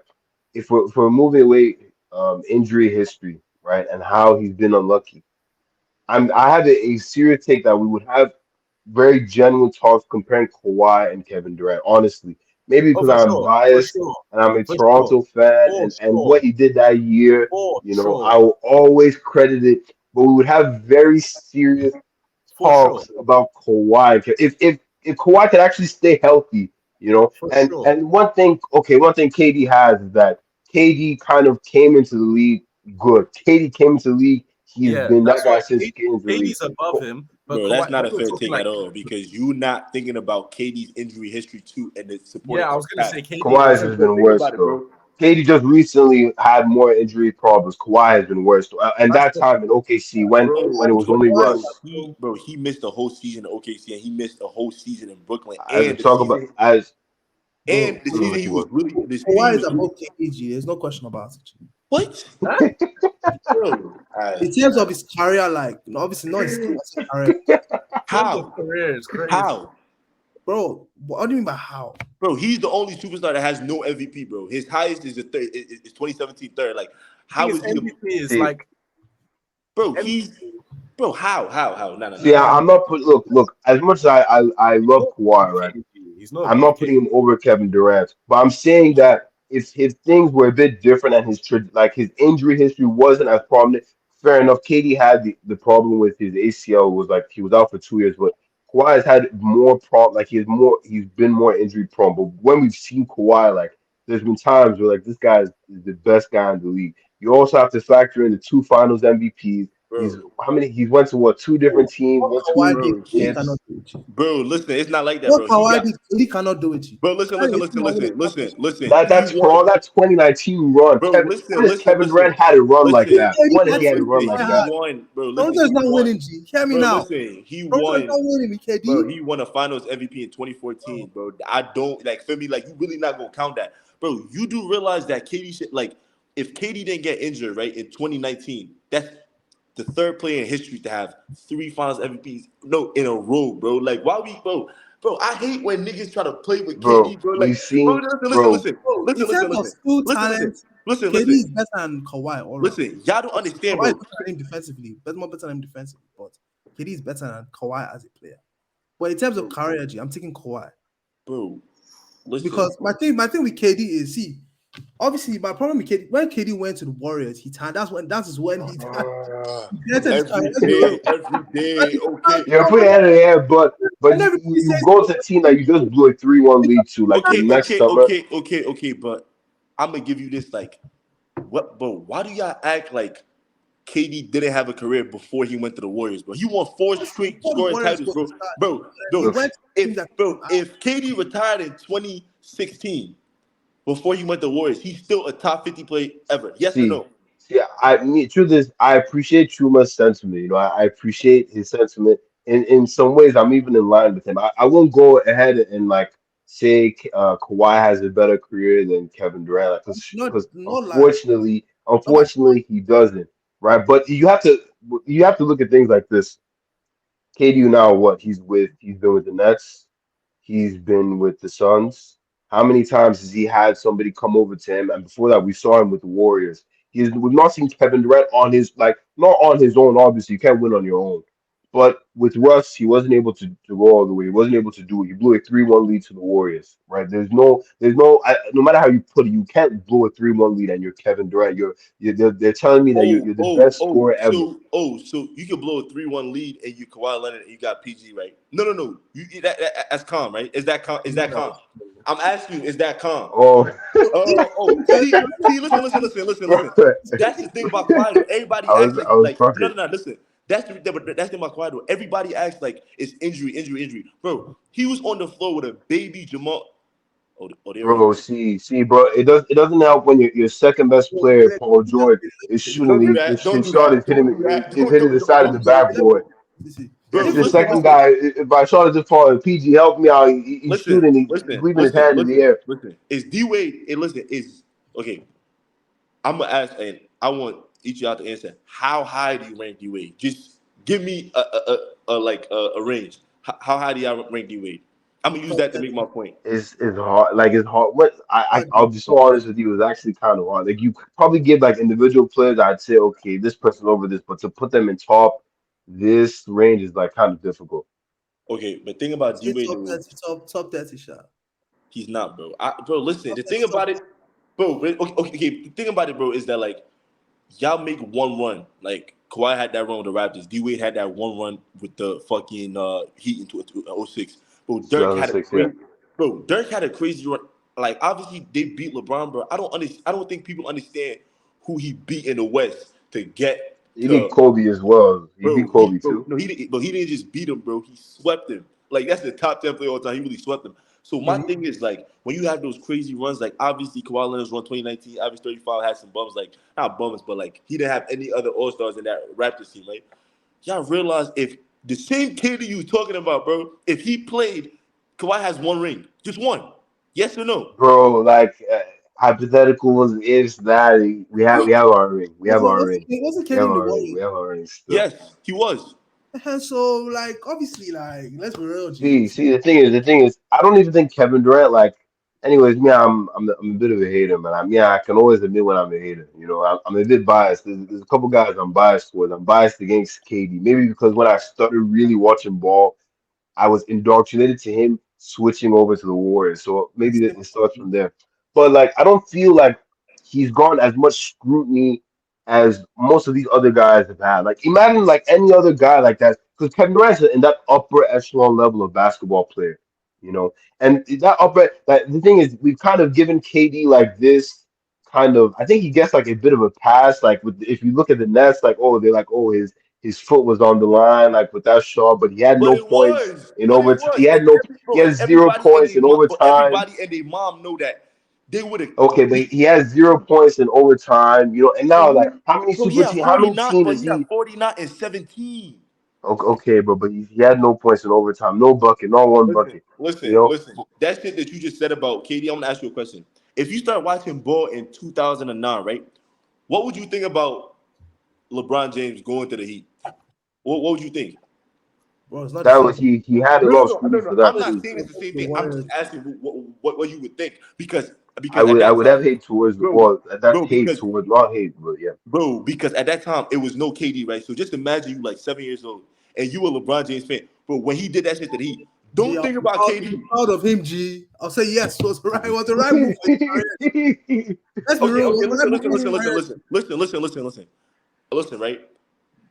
if we're moving away injury history, right, and how he's been unlucky, I have a serious take that we would have very genuine talks comparing Kawhi and Kevin Durant. Honestly, maybe oh, because I'm biased and I'm a for sure, Toronto fan, for and sure, what he did that year, for you know, sure, I will always credit it. But we would have very serious for sure, talks about Kawhi. If Kawhi could actually stay healthy, you know, for and sure. and one thing KD has is that KD kind of came into the league good. KD came into the league. He's Yeah, been that that's guy why since he came into the league. Katie's above him, but bro, that's Kawhi, not if a we're fair talking take at like, all because you not thinking about KD's injury history too and the supporting yeah, I was gonna cast. say Katie Kawhi has has Like, more. bro, been think worse about it, though. bro. KD just recently had more injury problems. Kawhi has been worse, and That's that the time in OKC when it Bro, was only Kawhi, Russ. he missed the whole season in OKC and he missed the whole season in Brooklyn As we talk about bro, the what season you he was want. really the season he Kawhi is was really above KG. There's no question about it. what? huh? Bro, In terms of his career, like obviously not his career, In terms of how? career, it's crazy. How? bro. What do you mean by how? Bro, he's the only superstar that has no MVP, bro. His highest is the third is 2017 third. Like, Thing how is, is he MVP is See, like bro, MVP. how? No, no, no, see, no. I'm not put. Look. As much as I He's love not above Kawhi, right? KD. He's not I'm above not KD. putting him over Kevin Durant, but I'm saying that if things were a bit different and like his injury history wasn't as prominent, fair enough. KD had the problem with his ACL was like he was out for 2 years, but Kawhi has had more problem. Like he's been more injury prone. But when we've seen Kawhi, like there's been times where like this guy is the best guy in the league. You also have to factor in the two Finals MVPs. He's Bro, how many? He's went to what two different teams, What won Kawhi two did, bro, KD cannot chips. do it. bro, listen, it's not like that, What bro. He Kawhi got did, KD cannot do it. bro, listen, Kawhi listen, is listen, not winning listen, listen, championships. listen. That He that's won, for that 2019 run. bro. When has Kevin Listen, Durant had a run like listen, that? KD When has had he bro. had a run Listen, like Kawhi he that? had. won, bro. Toronto Listen, is he not won, winning, G. Hear me bro. now. Listen, he Toronto is won. not winning with Bro, KD. he won a Finals MVP in 2014, bro. I don't like feel me like you really not gonna count that, bro. You do realize that KD should like if KD didn't get injured right in 2019, that's the third player in history to have three Finals MVPs no in a row, bro. Like why we, bro? I hate when niggas try to play with Bro, KD, bro. Like, we've bro, seen, listen, bro, listen, Bro, in listen, listen, terms of listen, skill listen, listen, talent, listen, KD listen, is better than Kawhi all around. listen. Y'all don't understand, Kawhi is bro. better than him defensively, but more better than him defensively. But KD is better than Kawhi as a player. But in terms of career, G, I'm taking Kawhi Bro, listen. because my thing with KD is see, obviously my problem with KD when KD went to the Warriors, he turned. That is when he turned. He entered his career. Let's be real. Every day, okay. you're putting out of the air, but And everybody you says go to a team that you just blew a 3-1 lead to like the next summer. Okay. But I'm gonna give you this. Like, what, bro? Why do y'all act like KD didn't have a career before he went to the Warriors, bro. He won 4 straight Before the scoring Warriors titles, was bro. the start, he Bro, went to a team that if KD retired in 2016 before he went to the Warriors, he's still a top 50 player ever. Yes or See, no? truth is, I appreciate Chuma's sentiment. I appreciate his sentiment. In some ways, I'm even in line with him. I won't go ahead and like say Kawhi has a better career than Kevin Durant, because no lie. unfortunately, he doesn't. Right, but you have to look at things like this. KD now, what he's been with the Nets. He's been with the Suns. How many times has he had somebody come over to him? And before that, we saw him with the Warriors. We've not seen Kevin Durant on his not on his own. Obviously, you can't win on your own. But with Russ, he wasn't able to go all the way. He wasn't able to do it. He blew a 3-1 lead to the Warriors. Right? No matter how you put it, you can't blow a 3-1 lead and you're Kevin Durant. They're telling me that you're the best scorer ever. So you can blow a 3-1 lead and you Kawhi Leonard and you got PG, right? No. That's calm, right? Is that calm? Is that calm? I'm asking you, is that calm? Oh, See, listen. That's the thing about Kawhi. Everybody acts I was like no, talking. no, no. Listen, that's the thing about Kawhi. Everybody acts like it's injury. Bro, he was on the floor with a baby Jamal. They already Bro, won. see, bro. It doesn't help when your second best player, Paul George, is shooting. Don't do that. Don't His do shot that. is hitting. Don't do that. Is hitting the side of the backboard. Bro, The listen. second guy, if I shot it to fall, PG help me out. He's Listen, shooting. He's listen, leaving his listen, hand in the listen, air. listen. Is D Wade? Listen, is okay. I'm gonna ask, and I want each of y'all to answer. How high do you rank D Wade? Just give me a range. How high do y'all rank D Wade? I'm gonna use that to make my point. It's hard. Like it's hard. What I'll be so honest with you, it's actually kind of hard. Like you could probably give like individual players, I'd say okay, this person over this, but to put them in top, this range is like kind of difficult. Okay, but thing about D Say Wade, top though, 30, top 30 shot. he's not, bro. Bro, listen. Top The 30, thing about it, bro. Okay. The thing about it, bro, is that like y'all make one run. Like Kawhi had that run with the Raptors. D Wade had that one run with the fucking Heat in 2006. Bro, Dirk had a 2006, yeah. crazy. Bro, Dirk had a crazy run. Like obviously they beat LeBron, bro. I don't think people understand who he beat in the West to get He beat to. Kobe as well. He beat Bro, Kobe too. no, he didn't. But he didn't just beat him, bro. He swept him. Like that's the top 10 player all time. He really swept him. So my thing is like when you have those crazy runs, like obviously Kawhi Leonard's run 2019, average 35 had some bums, like not bums, but like he didn't have any other All Stars in that Raptors team, right? Y'all realize if the same kid that you was talking about, bro, if he played, Kawhi has one ring, just one. Yes or no? Bro, like hypotheticals, if that we have our ring. We But have bro, our ring. wasn't We Kenny have in the our ring. Warriors? We have our ring still. Yes, he was. And so, like, obviously, like, let's be real, See, G. see, the thing is, I don't even think Kevin Durant. Like, anyways, me, I'm a bit of a hater, man. I can always admit when I'm a hater. I'm a bit biased. There's a couple guys I'm biased towards. I'm biased against KD, maybe because when I started really watching ball, I was indoctrinated to him switching over to the Warriors. So maybe it starts from there. But like, I don't feel like he's gotten as much scrutiny as most of these other guys have had. Like, imagine like any other guy like that, because Kevin Durant's in that upper echelon level of basketball player, you know. And that upper, like the thing is, we've kind of given KD like this kind of. I think he gets like a bit of a pass. Like with if you look at the Nets, like oh they're like oh his foot was on the line, like with that shot, but he had But no it points was. in But it overtime. was. He had no, he And has 0 points in overtime. everybody and their mom know that they would have Okay, but beat. he has 0 points in overtime. And now like Bro, he had how many 49, teams but is he had he? 49 and 17. Okay, but he had no points in overtime, no bucket, not one Listen, bucket. You listen, know, listen. That shit that you just said about KD, I'm gonna ask you a question. If you start watching ball in 2009, right? What would you think about LeBron James going to the Heat? What would you think? Bro, it's not the that same was thing. he had a lot of scrutiny for that I'm not too. saying it's So the same The thing. I'm just Warriors. asking what you would think I because at would I that would time, have hate towards bro, well that's bro, hate because towards not hate, but yeah. Because at that time it was no KD, right? So just imagine you like 7 years old and you a LeBron James fan. Bro, when he did that shit that he G, don't think about I'll KD. be proud of him, G. I'll say yes, it was the right move for his career. Let's be real, it Okay, was the right listen, move listen, for his listen, listen, career. listen, right?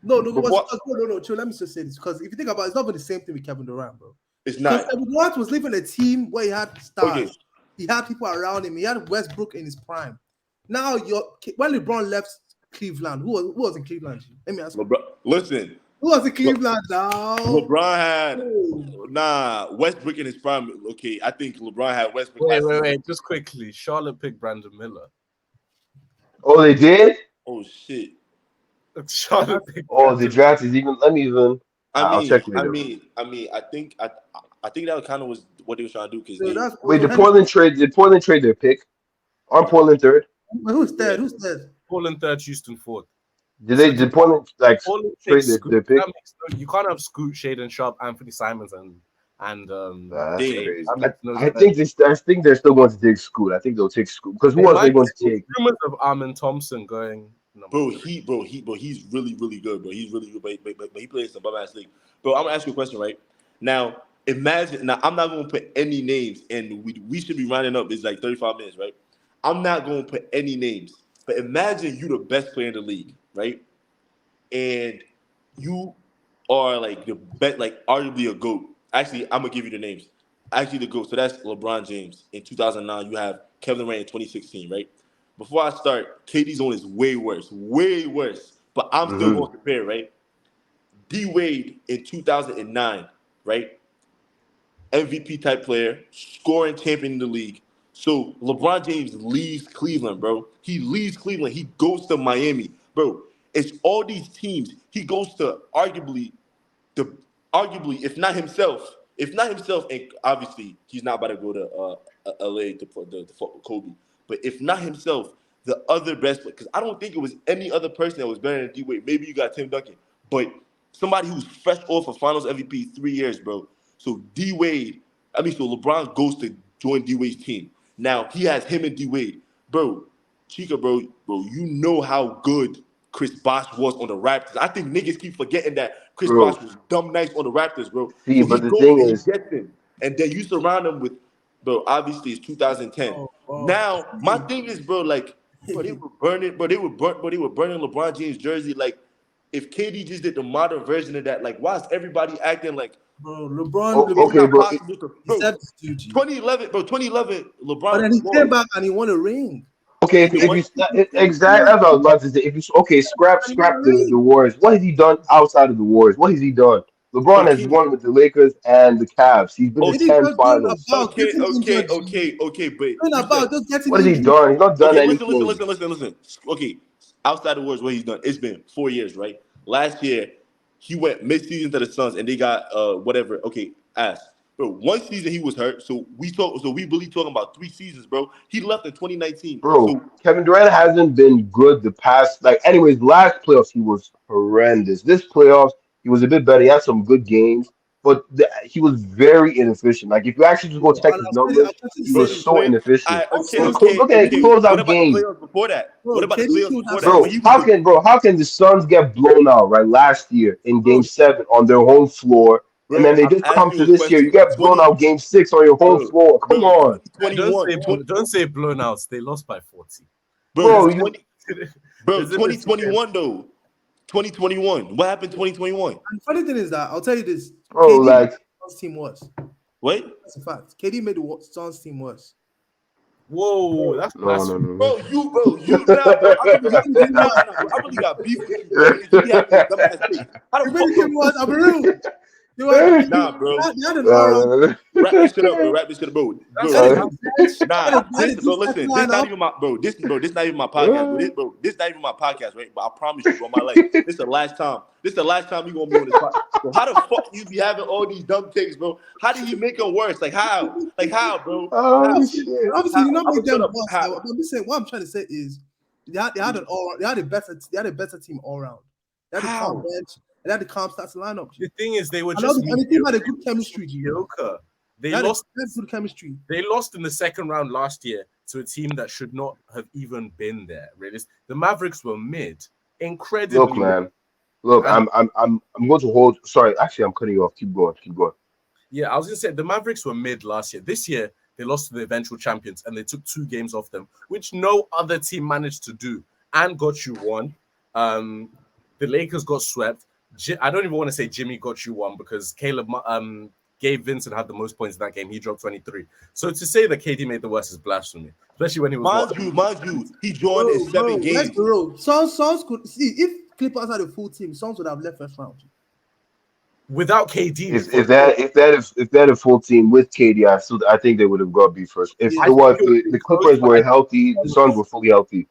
No, Before no, chill. Let me just say this because if you think about it, it's not even the same thing with Kevin Durant, bro. it's Because not Kevin Durant was leaving a team where he had okay. stars, he had people around him, he had Westbrook in his prime. Now, when LeBron left Cleveland. Who was in Cleveland? Let me ask you. Listen, Who was in Cleveland now? LeBron had Oh. Westbrook in his prime. Okay, I think LeBron had Westbrook last season. Wait. Just quickly, Charlotte picked Brandon Miller. Oh, they did. Oh shit. Charlotte picked. Oh, the Brandon draft is even. Let me even. I'll check later. I think that kind of was what they were trying to do because So they that's Wait, so did Henry. Portland trade? Did Portland trade their pick? Aren't Portland third? Who's Yeah. third? Who's third? Portland third, Houston fourth. Did they? Did Portland like Portland trade takes their Scoot. pick? That makes you can't have Scoot, Shaden Sharp, Anthony Simons, and That's They- crazy. that makes no I sense. think this. I think they're still going to take Scoot. I think they'll take Scoot because who else are they going to take? Rumors of Armin Thompson going. he's really, really good, bro. He's really good, but he plays some bum ass league. Bro, I'm gonna ask you a question, right? Now, imagine. Now, I'm not gonna put any names, and we should be rounding up. It's like 35 minutes, right? I'm not gonna put any names, but imagine you the best player in the league, right? And you are like the best, like arguably a GOAT. Actually, I'm gonna give you the names. Actually, the GOAT. So that's LeBron James in 2009. You have Kevin Durant in 2016, right? Before I start, KD's on is way worse, way worse. But I'm still Mm-hmm. going to compare, right? D Wade in 2009, right? MVP type player, scoring champion in the league. So LeBron James leaves Cleveland, bro. He leaves Cleveland. He goes to Miami, bro. It's all these teams. He goes to arguably, if not himself, and obviously he's not about to go to LA to fuck with Kobe. But if not himself, the other best, because I don't think it was any other person that was better than D Wade. Maybe you got Tim Duncan, but somebody who's fresh off of Finals MVP 3 years, bro. So so LeBron goes to join D Wade's team. Now he has him and D Wade, bro. Chica, bro, you know how good Chris Bosh was on the Raptors. I think niggas keep forgetting that Chris Bro, Bosh was dumb nice on the Raptors, bro. see, So he but the goes thing and he is, gets him, and then you surround him with, bro. Obviously, it's 2010. Oh. Now my thing is, bro, like, bro, they were burning, bro. They were burning LeBron James jersey. Like, if KD just did the modern version of that, like, why is everybody acting like Bro, LeBron, oh, it's okay, not bro. possible to, he bro? said this to you. 2011, bro. 2011, LeBron. But then he won. came back and he won a ring. Okay, He if won. you exactly, that's what I was about to say. If you okay, And he won scrap a the ring. Warriors. What has he done outside of the Warriors? What has he done? LeBron has Okay, won with the Lakers and the Cavs. He's been to It is 10 just going finals. about getting injured. But Going you said about just getting What has he injured. done? He's not done okay. Listen. anything. Okay, outside the words, what he's done. It's been 4 years, right? Last year, he went mid-season to the Suns, and they got whatever. Okay, ass. Bro, one season he was hurt, so we really talking about 3 seasons, bro. He left in 2019, Bro, so Kevin Durant hasn't been good the past. Like, anyways, last playoffs he was horrendous. This playoffs he was a bit better. He had some good games, but he was very inefficient. Like, if you actually just go Bro, check and his I'm numbers, actually he bro, was the saying, so play. inefficient. I'm saying Look at his KD, What closeout about the games. playoffs before that? What bro, about the KD playoffs should have before that? said, When Bro, he was the how can the Suns get blown out right last year in bro, Game 7 on their home floor, and then bro? they I'm just come asking to you a this year, you question. get blown out Game 6 on your home floor. Come on, 2021, Don't say blown outs. They lost by 40. bro, bro. It's, You 20, bro, it's in the season. 2021 though. 2021. What happened 2021? and the funny thing is that I'll tell you this, bro, KD made like the Suns team worse. Wait, That's a fact. KD made the Suns team worse. Whoa, that's no, blasphemy. no, you now, bro. I really got bro. I really got beef with you, bro, because you be having this dumbass take. How You the made fuck the team you? worse. I'm real. You had, Nah, bro. you had an all-round. no. Wrap this shit up, bro. Wrap this shit up, bro. That's You had a Bro, good bench. You had nah, a good listen, second this not lineup. even my bro. This not even my podcast, this not even my podcast, right? But I promise you, bro, my life. This the last time. This the last time you gonna be on this podcast. So how the fuck you be having all these dumb takes, bro? How did you make them worse? Like how? Like how, bro? How? Oh Obviously, shit! obviously, you not I'm make gonna shut them up. worse. How? I'm just saying. What I'm trying to say is, they had an all. They had a better team all round. They had a calm How? bench. They had the calm stats lineup. The thing is, they were And just the team had a good chemistry. mediocre. They They had lost. good chemistry. They lost in the second round last year to a team that should not have even been there. Really, the Mavericks were mid, incredibly Look, mid. man. Look, And I'm going to hold. Sorry, actually, I'm cutting you off. Keep going. Keep going. yeah, I was gonna say the Mavericks were mid last year. This year they lost to the eventual champions, and they took 2 games off them, which no other team managed to do, and got you one. The Lakers got swept. I don't even want to say Jimmy got you one because Gabe Vincent had the most points in that game. He dropped 23. So to say that KD made the worst is blasphemy, especially when he was mind you, he joined in 7 games. Let's be real. Suns could see if Clippers had a full team, Suns would have left first round. without KD. If they had a full team with KD, I think they would have got B first. If the Clippers were healthy, the Suns were fully healthy.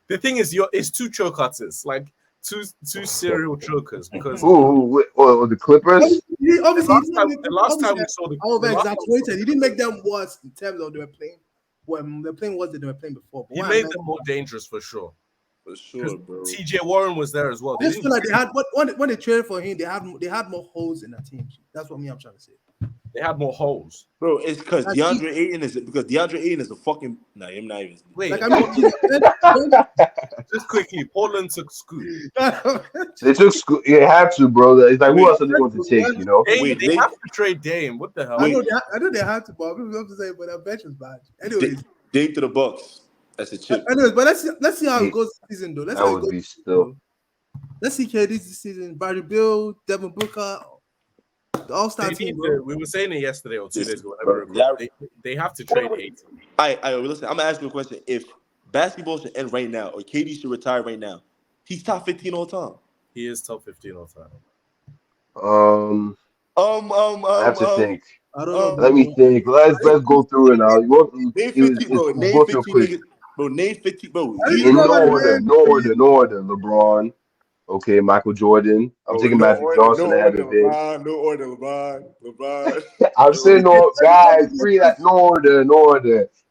The thing is, it's two choke artists, like two serial chokers. Because the Clippers. Obviously, the last time we saw exaggerated. He didn't make them worse in terms of they were playing. When they're playing what they were playing before. He made them more dangerous for sure. For sure, bro. TJ Warren was there as well. I just feel like they had when they traded for him, they had more holes in that team. That's what I'm trying to say. They had more holes, bro. It's because DeAndre Ayton is a fucking. Nah, I'm not even. Wait, like, just quickly, Portland took Scoot. They took Scoot. You have to, bro. It's like who else are they going to take? You know, they have to trade Dame. What the hell? I know they have to, but I'm to say, but that bench was bad. Anyways, Dame to the Bucks. That's a chip. Anyways, but let's see how it goes this season, though. Let's see KD this season. Bradley Beal, Devin Booker. The All-Star team, bro. We were saying it yesterday or 2 days ago. They have to trade 8. Listen, I'm gonna ask you a question. If basketball should end right now, or KD should retire right now, he's top 15 all time. He is top 15 all time. I have to think. I don't know. Let me think. Let's go through it now. Name 15, bro. Name 15 niggas. Bro, name 15, bro. In no order. LeBron. Okay, Michael Jordan. I'm taking Magic Johnson ahead of him. No order, LeBron. I'm saying no, guys. Free that. No order.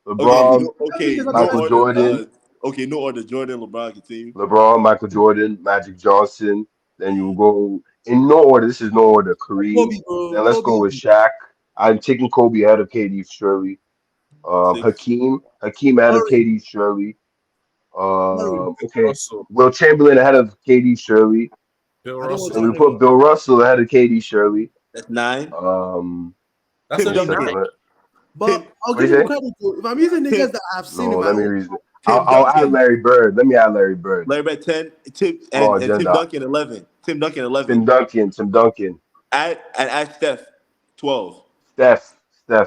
LeBron. Michael Jordan. No order. Jordan, LeBron, continue. LeBron, Michael Jordan, Magic Johnson. Then you go in no order. This is no order. Kareem. Then let's go with Shaq. I'm taking Kobe ahead of KD surely. Hakeem ahead of KD surely. Okay. Will Chamberlain ahead of KD surely. Bill Russell. And we put Bill Russell ahead of KD surely. That's 9. That's only 9. But I'll give you credit to if I'm using niggas that I've seen. Let me reason. I'll add Larry Bird. Let me add Larry Bird. Larry Bird 10. Tim Duncan 11. Tim Duncan. Add Steph 12. Steph.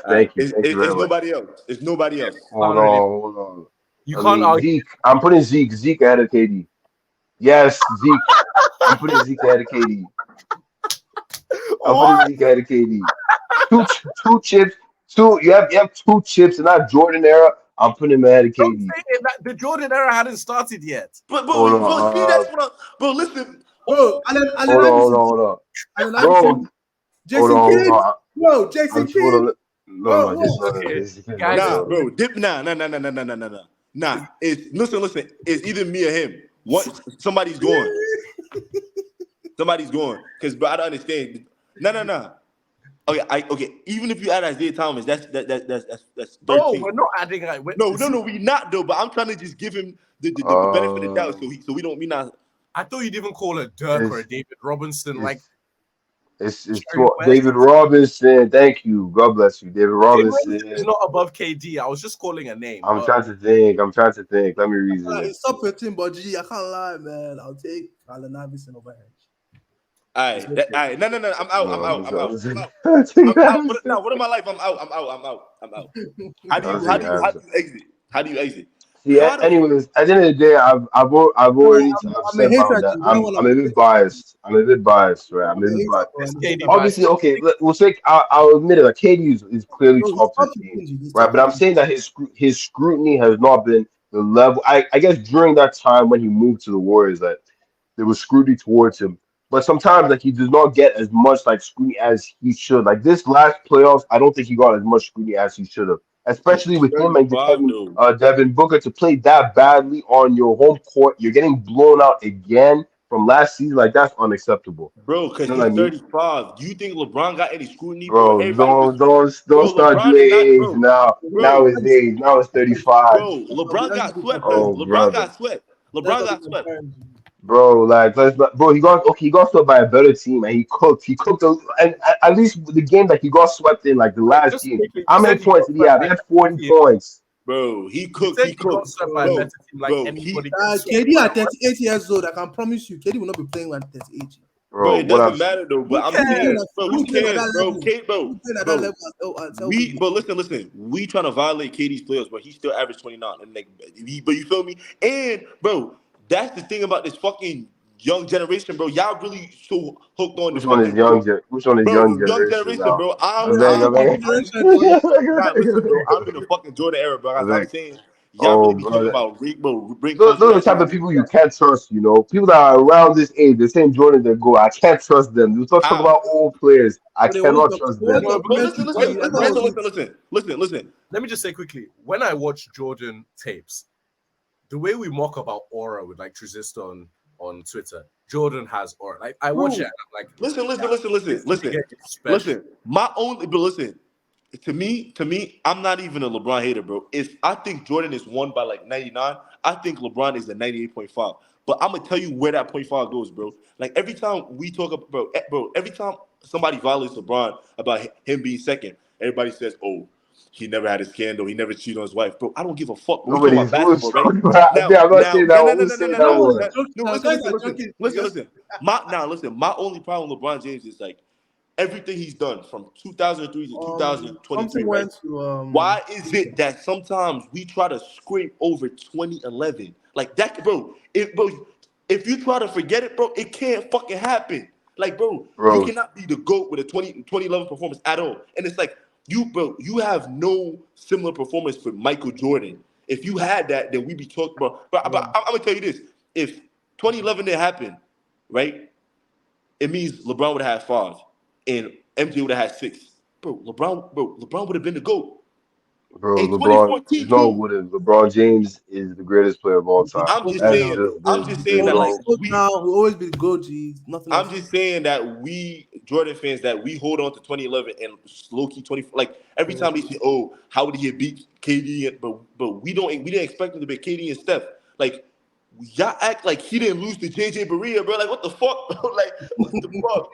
Thank you. It's nobody else. It's nobody else. Hold on. You can't argue. Zeke. I'm putting Zeke ahead of KD. Yes, Zeke. I'm putting Zeke ahead of KD. Two chips. You have 2 chips in that Jordan era. I'm putting him ahead of KD. The Jordan era hadn't started yet. But that's what listen. Bro, hold on. Bro, Jason Kidd. Bro, Jason Kidd. No. Nah. Listen. It's either me or him. Somebody's going. Because, bro, I don't understand. No. Okay. Even if you add Isaiah Thomas, that's 13. No, we're not adding. No, we not though. But I'm trying to just give him the benefit of the doubt, so we not. I thought you'd even call a Dirk or a David Robinson, It's David Robinson. Thank you. God bless you, David Robinson. It's not above KD. I was just calling a name. I'm trying to think. Let me reason. It's top 15, but G, I can't lie, man. I'll take Allen Iverson over him. All right. No. I'm out. No, what in my life? I'm out. How do you exit? Yeah. Anyways, at the end of the day, I've already said that. I'm a bit biased. Right? I'm a bit biased. Obviously, okay. We'll say I'll admit it. Like KD is clearly top 15, right? But I'm saying that his scrutiny has not been the level. I guess during that time when he moved to the Warriors, that there was scrutiny towards him. But sometimes, like, he does not get as much like scrutiny as he should. Like this last playoffs, I don't think he got as much scrutiny as he should have. Especially with him and Devin Booker to play that badly on your home court. You're getting blown out again from last season. Like, that's unacceptable. Bro, because he's 35. Do you think LeBron got any scrutiny? Bro, don't start doing age now. Now it's age. Now it's 35. Bro, LeBron got swept. LeBron got swept. Bro, like, he got swept by a better team, and he cooked, and at least the game that he got swept in, like the last game. How many points did he have? He had 40 points. Bro, he cooked. He got swept by a better team, like anybody. KD at 38 years old, I can promise you, KD will not be playing at 38. Bro, it what doesn't I'm matter though. But Who I'm cares? saying, bro, who Who's playing at cares, that bro? level? Kate, bro, Who's playing at that bro. level at We, LB? but listen. We trying to violate KD's players, but he still averaged 29. And like, but you feel me? And bro, that's the thing about this fucking young generation, bro. Y'all really so hooked on the which one is fucking bro. which one is Bro, young the young generation generation, now? bro. I beg, I beg. Nah, listen, bro. I'm in the fucking Jordan era, bro. I As I'm beg. saying, y'all Oh, really be talking brother. about bring Those are the type punctuality. of people you can't trust, you know. People that are around this age, the same Jordan they go, I can't trust them. You talk How? about old players, I But they want cannot trust they want them. No, But because listen, documentary G. That's how it is. listen. let me just say quickly, when I watch Jordan tapes, the way we mock about aura with like Trizista on Twitter, Jordan has aura. Like I watch it Bro, and I'm like, Listen. this nigga is special. Listen. But listen. To me, I'm not even a LeBron hater, bro. If I think Jordan is won by like 99, I think LeBron is a 98.5. But I'm gonna tell you where that point five goes, bro. Like every time we talk about, bro, every time somebody violates LeBron about him being second, everybody says, "Oh, he never had a scandal. He never cheated on his wife." Bro, I don't give a fuck. But we talking Nobody's about who's basketball, right? talking about. Now, I'm not now, saying no, that no, one. no, Who's no, no, saying no, that no, no, one? no. joking, No, guys are joking. listen. My only problem with LeBron James is like everything he's done from 2003 to 2023, Something right? went to Why is it that sometimes we try to scrape over 2011? Like that, bro. If you try to forget it, bro, it can't fucking happen. Like, bro, you Bro, cannot be the GOAT with a 2011 performance at all. And it's like, you have no similar performance for Michael Jordan. If you had that, then we'd be talking about. But I'm gonna tell you this: if 2011 didn't happen, right, it means LeBron would have had 5, and MJ would have had 6. LeBron would have been the GOAT. bro, In LeBron is 2014 not too. what it. LeBron James is the greatest player of all time. I'm just That's saying now. though. just I'm just saying there's that like no. Goat now will always be good, G. Nothing I'm else. just saying that we Jordan fans that we hold on to 2011 and low key 20 like every time they say, oh, how would he have beat KD? But we didn't expect him to beat KD and Steph. Like y'all act like he didn't lose to JJ Barea, bro. Like what the fuck, bro? Like what the fuck?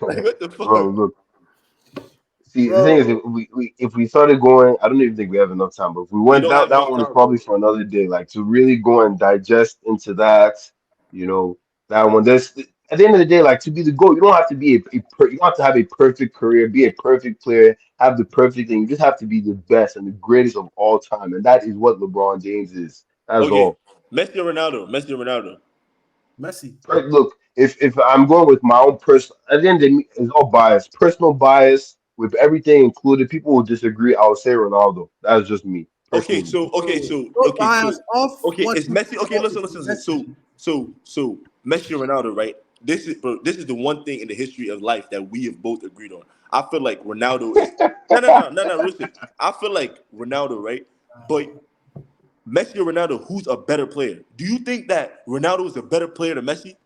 Like what the Bro, fuck? look. See, the thing is, Bro, if we started going, I don't even think we have enough time. But if we We went, don't that have that enough one is time, probably bro. for another day. Like to really go and digest into that, you know, that one. There's at the end of the day, like to be the GOAT, you don't have to be you don't have to have a perfect career, be a perfect player, have the perfect thing. You just have to be the best and the greatest of all time, and that is what LeBron James is. That's Okay. all. Messi or Ronaldo? Messi or Ronaldo? Messi. Right, look, if I'm going with my own personal, at the end of the day, it's all bias, personal bias with everything included. People will disagree. I'll say Ronaldo. That's just me Okay, personally. so okay, Bro, so don't okay, bias so off okay, what it's you Messi. Okay, saw. listen, It's listen, listen. Messi. So Messi and Ronaldo, right? This is the one thing in the history of life that we have both agreed on. I feel like Ronaldo is no. Listen, I feel like Ronaldo, right? But Messi or Ronaldo, who's a better player? Do you think that Ronaldo is a better player than Messi?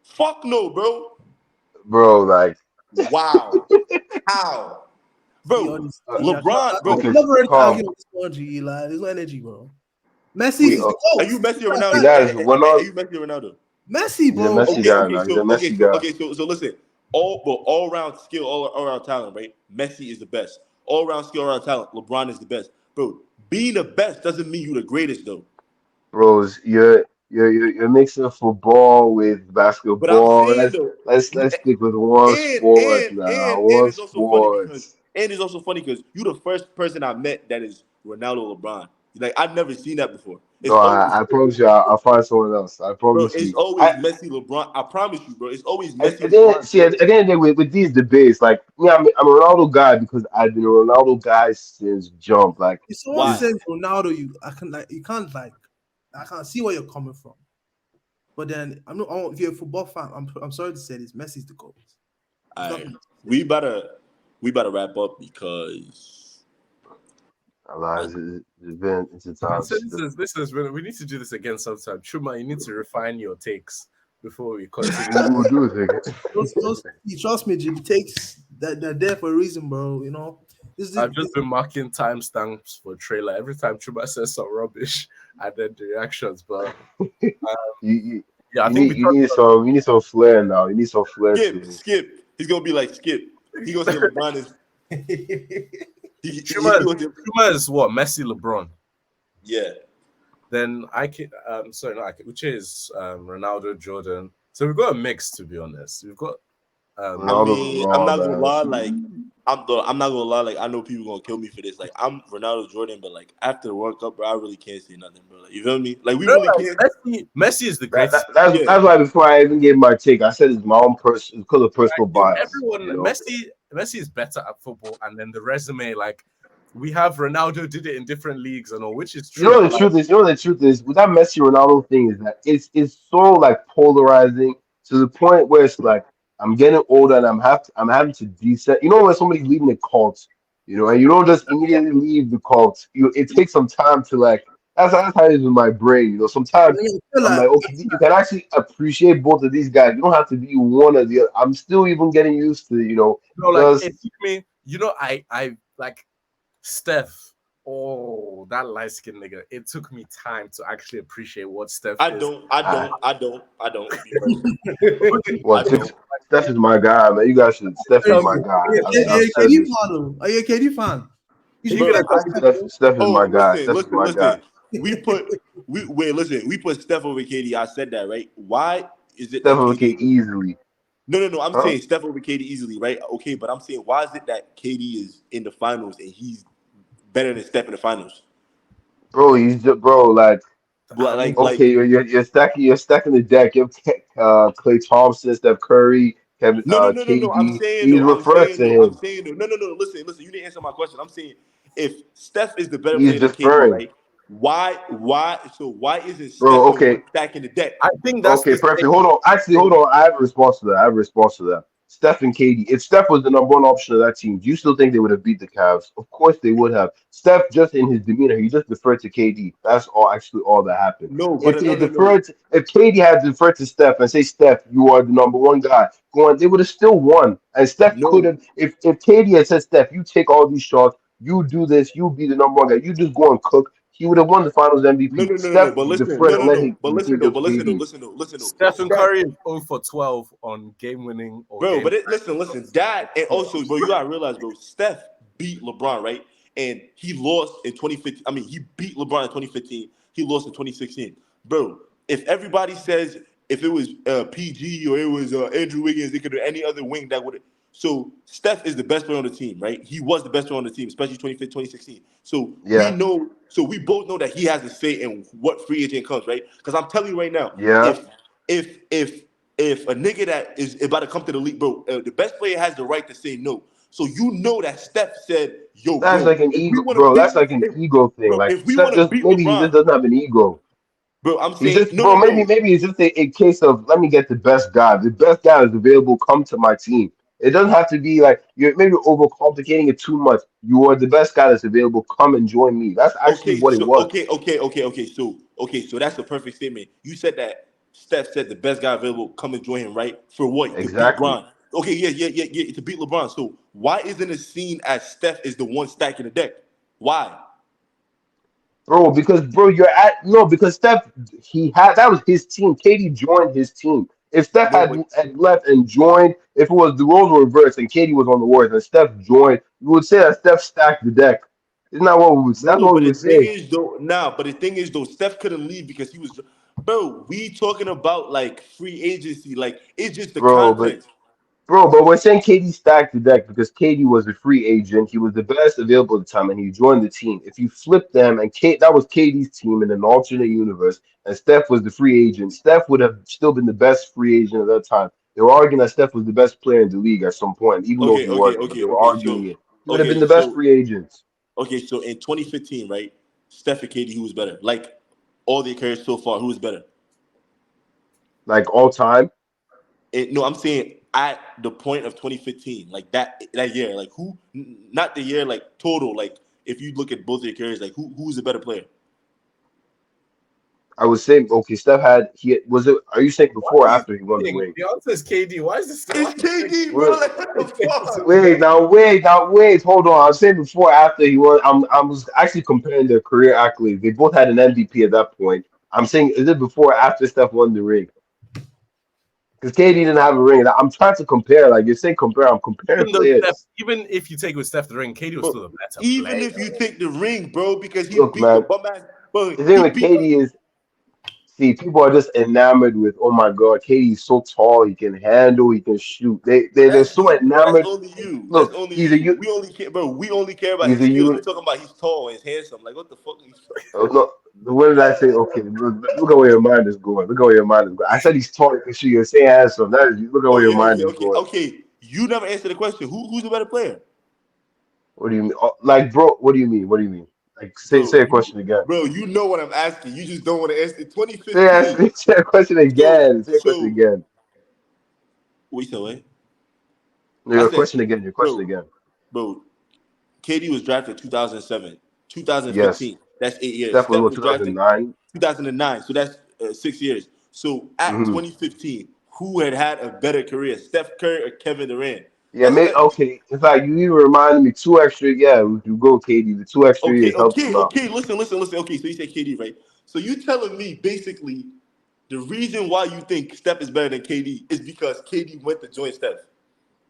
Fuck no, bro. Bro, like, Wow. How? See Bro, all these uh, G. LeBron, bro. We're okay, never ready to argue calm. on this one, G. Like, there's no energy, bro. Messi We is the Are GOAT. you Messi or Simple as see Ronaldo? that. that is we're Are not. you Messi or Ronaldo? Messi, He's a bro. messy guy now. He's a messy guy. So listen, all around skill, all around talent, right? Messi is the best. All around skill, all around talent, LeBron is the best. Bro, being the best doesn't mean you're the greatest though. Bros, you're mixing football with But I'm basketball. saying Let's though, let's stick with one sport now. and One it's also funny because sport. you're the first person I met that is Ronaldo LeBron. Like I've never seen that before. No, It's always I promise you, I'll find someone else. I bro, promise it's you. always Messi LeBron. I promise you, bro. It's always Messi LeBron. At the end of the day, with these debates, like me, I'm a Ronaldo guy because I've been a Ronaldo guy since jump. Like, If someone Why? it's, says Ronaldo, you can't like, I can't see where you're coming from. But then if you're a football fan, I'm sorry to say this, Messi's the GOAT. There's All right, nothing. we better wrap up because Allah, it's been it's a time. So we need to do this again sometime. Chuma, you need to refine your takes before we continue. We'll do it again. You trust me, G. The takes that they're there for a reason, bro. You know, I've just been marking timestamps for trailer every time Chuma says some rubbish and then the reactions. But You, you yeah, I think we talked about you need some flair now. You need some flair to. Skip. He's gonna be like Skip. He gonna say LeBron is he Chuma. gonna say, Chuma is what Messi, LeBron. yeah. Then I can sorry, no, I can, which is Ronaldo, Jordan, So we've got a mix, to be honest. We've got I Ronaldo's mean, I'm raw, not gonna man. lie, like I'm not gonna lie, like I know people gonna kill me for this. Like I'm Ronaldo Jordan, but like after the World Cup, bro, I really can't say nothing, bro. Like you feel me? Like we no, really like, can't. Messi is the That, greatest. that's Yeah. that's why before I even gave my take, I said it's my own because of personal bias. Everyone, You know, Messi is better at football, and then the resume, like we have Ronaldo did it in different leagues and all, which is you true. know But the like, truth is, with that Messi Ronaldo thing is that it's so like polarizing to the point where it's like I'm getting older and I'm having to decent. You know when somebody's leaving a cult, and you don't just immediately leave the cult. It takes some time to like. That's how it is with my brain. Sometimes I feel I'm like like, okay, you can actually appreciate both of these guys. You don't have to be one or the other. I'm still even getting used to, like just it took me. I like Steph. Oh, that light skinned nigga. It took me time to actually appreciate what Steph I is. don't, I ah, don't, I don't, I don't. Be personal. well, I don't. Steph is my guy, man. You guys should. Steph is Tell my me, guy. you I've, tell are I've me you a that said KD this. fan? Are you a KD fan? You are should you be gonna like tell me Steph, Steph is my Oh, guy. listen, Steph is listen, my guy. listen. We put Steph over KD. I said that, right? Why is it Steph that over KD? K easily, No. I'm huh? saying Steph over KD easily, right? Okay, but I'm saying why is it that KD is in the finals and he's better than Steph in the finals? Bro, he's just bro. Like, But okay, you're stacking the deck. You have Clay Thompson, Steph Curry, Kevin, no. I'm KD. saying He's though. I'm referred saying to though. I'm him. saying though. No. Listen. You didn't answer my question. I'm saying if Steph is the better He's player than KD, deferring, right? Why? So why isn't Steph bro. the one Okay, stacking the deck? I think that's okay, the perfect. same Hold on. Actually, thing. hold on. I have a response to that. Steph and KD. If Steph was the number one option of that team, do you still think they would have beat the Cavs? Of course they would have. Steph, just in his demeanor, he just deferred to KD. That's all that happened. No, If but they no. deferred, if KD had deferred to Steph and say, Steph, you are the number one guy, going, they would have still won. And Steph could No, have, if KD had said, Steph, you take all these shots, you do this, you be the number one guy, you just go and cook. He would have won the Finals MVP. no. Steph But listen, deferred and let But the listen team though. give KD. Listen though. Stephen Steph, Curry is 0 for 12 on game winning or bro. game. Listen. That and also, bro, you gotta realize, bro. Steph beat LeBron, right? And he lost in 2015. I mean, he beat LeBron in 2015. He lost in 2016, bro. If everybody says if it was PG or it was Andrew Wiggins, it could have any other wing that would. So Steph is the best player on the team, right? He was the best player on the team, especially 2015, 2016. So we Yeah, know, so we both know that he has a say in what free agent comes, right? Because I'm telling you right now, yeah. if if a nigga that is about to come to the league, bro, the best player has the right to say no. So you know that Steph said, "Yo, That's bro, like an if we ego, want to bro. That's beat, like an ego thing. Like if we Steph want to just beat maybe he just LeBron, doesn't have an ego. bro, I'm He's saying just bro. Maybe it's just a case of let me get the best guy. The best guy is available. Come to my team. It doesn't have to be like you're maybe overcomplicating it too much. You are the best guy that's available. Come and join me. That's actually Okay, what it so was. So that's a perfect statement. You said that Steph said the best guy available come and join him, right? For what? To beat Exactly. LeBron. Okay, yeah. To beat LeBron. So why isn't it seen as Steph is the one stacking the deck? Why? Bro, because bro, you're at no, because Steph he had that was his team. Katie joined his team. If Steph No, had left and joined, if it was the roles were reversed and Katie was on the Warriors and Steph joined, you would say that Steph stacked the deck. Isn't that what we would? That's no, what we but the would thing say, is though, but the thing is though, Steph couldn't leave because he was, bro. We talking about like free agency, like it's just the bro. But contract. Bro, we're saying KD stacked the deck because KD was a free agent. He was the best available at the time, and he joined the team. If you flip them, and that was KD's team in an alternate universe, and Steph was the free agent, Steph would have still been the best free agent at that time. They were arguing that Steph was the best player in the league at some point, even though Okay, he okay, wasn't, but they okay, were okay. arguing So, it. He would have been okay, the best so free agent. okay, so in 2015, right? Steph and KD, who was better? Like all their careers so far, who was better? Like all time. No, I'm saying at the point of 2015, like that year, like who? Not the year, like total. Like if you look at both their careers, like who's a better player? I was saying, okay, Steph had he was it? Are you saying Why before are or you after he won the saying ring? the answer is KD? Why is this? Why It's KD, bro. What? Like what the fuck? Wait. Hold on. I was saying before, after he won. I was actually comparing their career accolades. They both had an MVP at that point. I'm saying, is it before or after Steph won the ring? Because KD didn't have a ring. I'm trying to compare. Like you're saying, compare. I'm comparing even though Steph, players. even if you take with Steph the ring, KD was But still a better even player. if you take the ring, bro, because he Look, beat the man. bum ass, bro, The thing he with beat. KD is See, people are just enamored with, oh my God, KD's so tall, he can handle, he can shoot. They're That's so you, bro. That's enamored. only you. That's Look, only he's a you. u- We only care, bro. We only care about he's his a skills. You unit. talking about he's tall and he's handsome. Like what the fuck? Are you No, what did I say? Okay, look at where your mind is going. Look at where your mind is going. I said he's tall because you're saying handsome. That is, look at where your okay, mind okay, is okay, going. okay. You never answered the question. Who's the better player, What do you mean? Oh, like, bro, what do you mean? What do you mean? Like, say a question again. You know what I'm asking. You just don't want to answer. Say, 2015. say a question So again. Say a question so again. wait, so what? No, I your said, question again. Your question bro, again. bro. KD was drafted 2007, Yes. 2015. That's 8 years. Steph was Steph what, was drafted 2009? 2009. So that's 6 years. So at Mm-hmm. 2015, who had a better career, Steph Curry or Kevin Durant? Yeah, okay. In fact, you even reminded me 2 extra. Yeah, you go KD. The 2 extra years helped him out. Okay. Listen. Okay, so you say KD, right? So you telling me basically the reason why you think Steph is better than KD is because KD went to join Steph.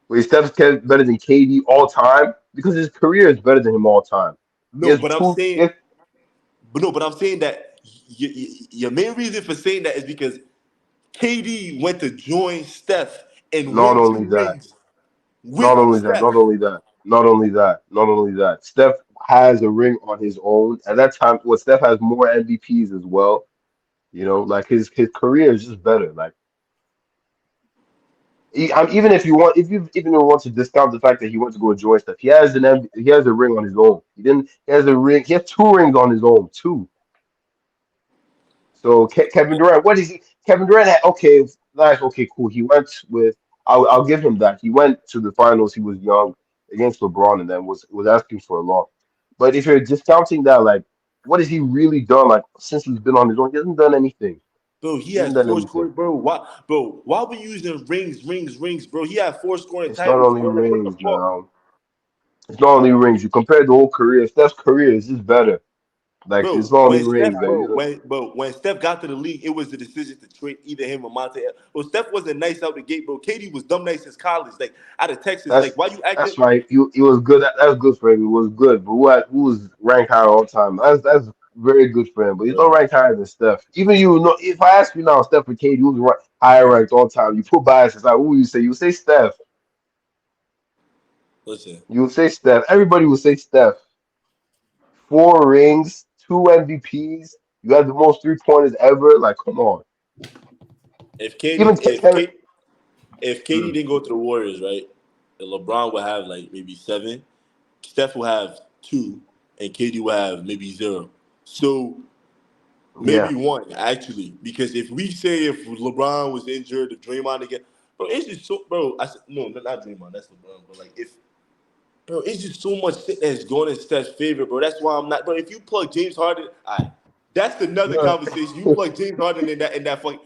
Wait, better than KD all time because his career is better than him all time. He No, has but I'm two. saying, but I'm saying that your main reason for saying that is because KD went to join Steph and Not win only two that, rings not with only that, not Steph. only that, not only that, not only that. Steph has a ring on his own. At that time, Steph has more MVPs as well. You know, like his career is just better. Like even if you want, if you even want to discount the fact that he went to go join Steph, he has a ring on his own. He didn't. He has a ring. He has two rings on his own. Two. So Kevin Durant, what is he? Kevin Durant, okay, nice, okay, cool. He went with. I'll give him that. He went to the finals. He was young against LeBron, and then was asking for a lot. But if you're discounting that, like, what has he really done? Like since he's been on his own, he hasn't done anything. Bro, he He hasn't has done four anything. scoring. Why we using rings, bro? He had four scoring It's not titles, only bro. Like, what the rings fuck? now. It's not only rings. You compare the whole career. Steph's career is just better. Like it's Bro, not only when rings. Steph, Like you know, when Steph got to the league, it was the decision to trade either him or Monte. Well, Steph wasn't nice out the gate, bro. KD was dumb nice since college, like out of Texas. Like, that's why you acting? that's right. He was good. That's good for him. He was good. But who was ranked higher all time? That's very good for him. But he's not Bro, ranked higher than Steph. Even you know, if I ask you now, Steph and KD, who's higher ranked all time? You put bias aside. Who you say? You say Steph. listen, You would say Steph. Everybody would say Steph. 4 rings, two MVPs. You have the most 3 pointers ever. Like, come on. if KD, Even Kevin. if KD Mm, didn't go to the Warriors, right, then LeBron would have like maybe seven, Steph will have two, and KD will have maybe zero. So yeah. maybe one actually, because if we say if LeBron was injured, if Draymond again, bro, it's just so, bro. I said no, not Draymond, that's LeBron, but like if, bro, it's just so much shit that's going in Steph's favor, bro. That's why I'm not, bro. If you plug James Harden, all right, that's another No, conversation. You plug James Harden in that fucking.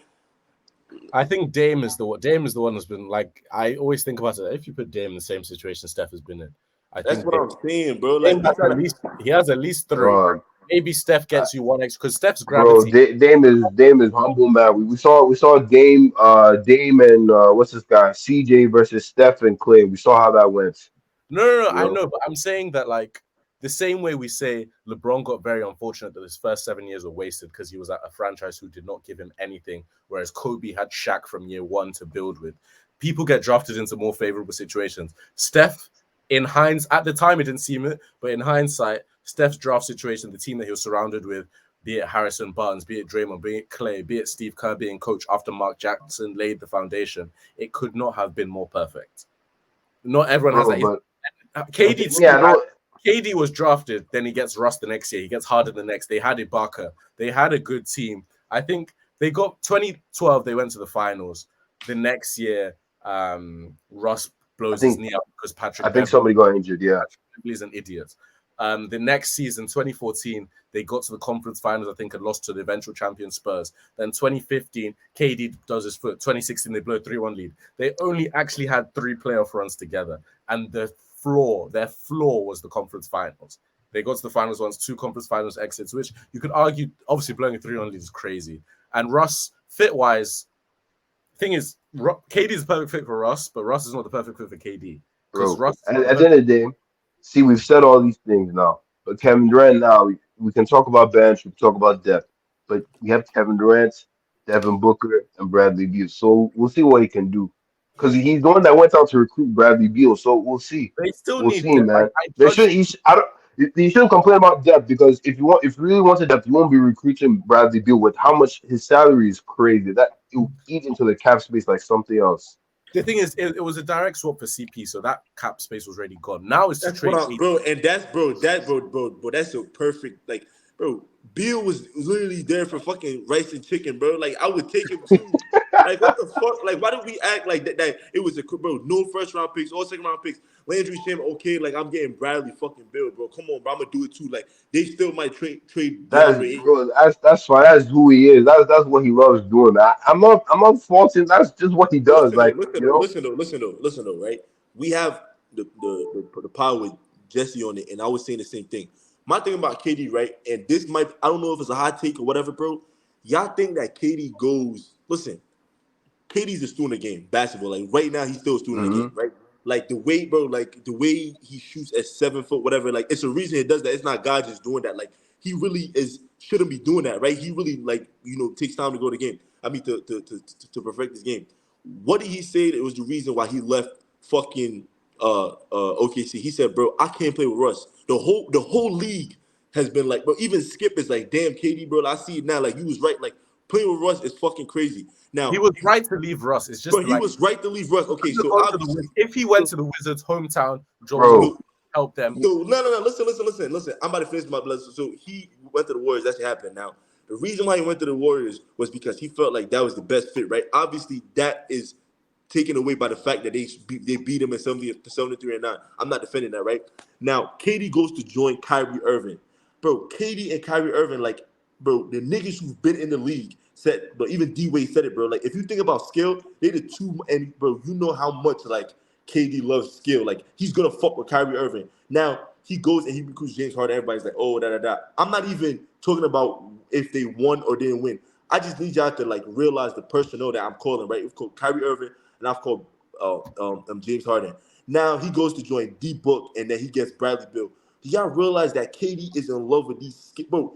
I think Dame is the one that's been like. I always think about it. If you put Dame in the same situation Steph has been in, I That's think what I'm saying, bro. Dame Like we has try at to, least he has at least three. Uh, Maybe Steph gets you one extra because Steph's Bro, gravity. Dame is humble, man. We saw Dame and what's this guy CJ versus Steph and Clay. We saw how that went. No, You I know, know, but I'm saying that like the same way we say LeBron got very unfortunate that his first 7 years were wasted because he was at a franchise who did not give him anything, whereas Kobe had Shaq from year one to build with. People get drafted into more favorable situations. Steph, in hindsight, at the time it didn't seem it, but in hindsight, Steph's draft situation, the team that he was surrounded with, be it Harrison Barnes, be it Draymond, be it Clay, be it Steve Kerr being coach after Mark Jackson laid the foundation, it could not have been more perfect. Not everyone has bro. that. But KD yeah, I too had don't. KD was drafted, then he gets Russ the next year. He gets Harden the next. They had Ibaka. They had a good team. I think they got 2012. They went to the finals. The next year, Russ I blows his think knee out because I think somebody got injured. Yeah, Patrick Beverley is an idiot. The next season, 2014, they got to the conference finals, I think, and lost to the eventual champion Spurs. Then 2015, KD does his foot. 2016, they blow 3-1 lead. They only actually had 3 playoff runs together. And their floor was the conference finals. They got to the finals once, 2 conference finals exits, which you could argue, obviously, blowing a 3-1 lead is crazy. And Russ, fit-wise, thing is, KD is the perfect fit for Russ, but Russ is not the perfect fit for KD. Because bro. Russ is not the At the perfect. end of the day, see, we've said all these things now. But Kevin Durant now, we can talk about bench. We can talk about depth. but we have Kevin Durant, Devin Booker, and Bradley Beal. So we'll see what he can do. Because he's the one that went out to recruit Bradley Beal. So we'll see. They still We'll need see, depth. Like man. I There should judge. you sh- I don't you shouldn't complain about depth because if you really wanted depth, you won't be recruiting Bradley Beal with how much his salary is crazy. That it will eat into the cap space like something else. The thing is, it was a direct swap for CP, so that cap space was already gone. Now it's to That's what trade. I'm, bro. And that's bro. That's a perfect like, bro. Bill was literally there for fucking rice and chicken, bro. Like I would take him too. Like what the fuck? Like why did we act like that? That it was a bro. No first round picks, all second round picks. Landry Sham, okay. Like I'm getting Bradley fucking Bill, bro. Come on, bro. I'm gonna do it too. Like they still might trade That's DeAndre Ayton. bro. That's fine. That's who he is. That's what he loves doing. I'm not faulting. That's just what he does. Listen though, Like listen you though, know. listen though, listen though, listen though, right? We have the power with Jesse on it, and I was saying the same thing. My thing about KD, right? And this might I don't know if it's a hot take or whatever, bro. Y'all think that KD goes, listen, KD's a student of the game, basketball. Like right now, he's still a student of the Hmm. game, right? Like the way, bro, like the way he shoots at 7 foot, whatever. Like it's a reason he does that. It's not God just doing that. Like he really is shouldn't be doing that, right? He really like takes time to go to the game. I mean to perfect his game. What did he say? That it was the reason why he left fucking OKC. He said, bro, I can't play with Russ. The whole league has been like, but even Skip is like, damn, KD, bro, I see it now. Like you was right. Like playing with Russ is fucking crazy. He Now was right to leave Russ. It's just but he like was right to leave Russ. Okay, couldn't have so gone to the obviously, Wizards. If he went to the Wizards' hometown, job Bro, so help them. no. Listen. I'm about to finish my blood. So he went to the Warriors. That's what happened. Now, the reason why he went to the Warriors was because he felt like that was the best fit, right? Obviously, that is taken away by the fact that they beat him in 73 and 9. I'm not defending that, right? Now, KD goes to join Kyrie Irving. Bro, KD and Kyrie Irving, like, bro, the niggas who've been in the league said, but even D Wade said it, bro. Like, if you think about skill, they the two, and bro, you know how much like KD loves skill. Like, he's gonna fuck with Kyrie Irving. Now he goes and he recruits James Harden. Everybody's like, oh, da da da. I'm not even talking about if they won or didn't win. I just need y'all to like realize the personnel that I'm calling, right? We've called Kyrie Irving and I've called James Harden. Now he goes to join D Book and then he gets Bradley Bill. Do y'all realize that KD is in love with these bro?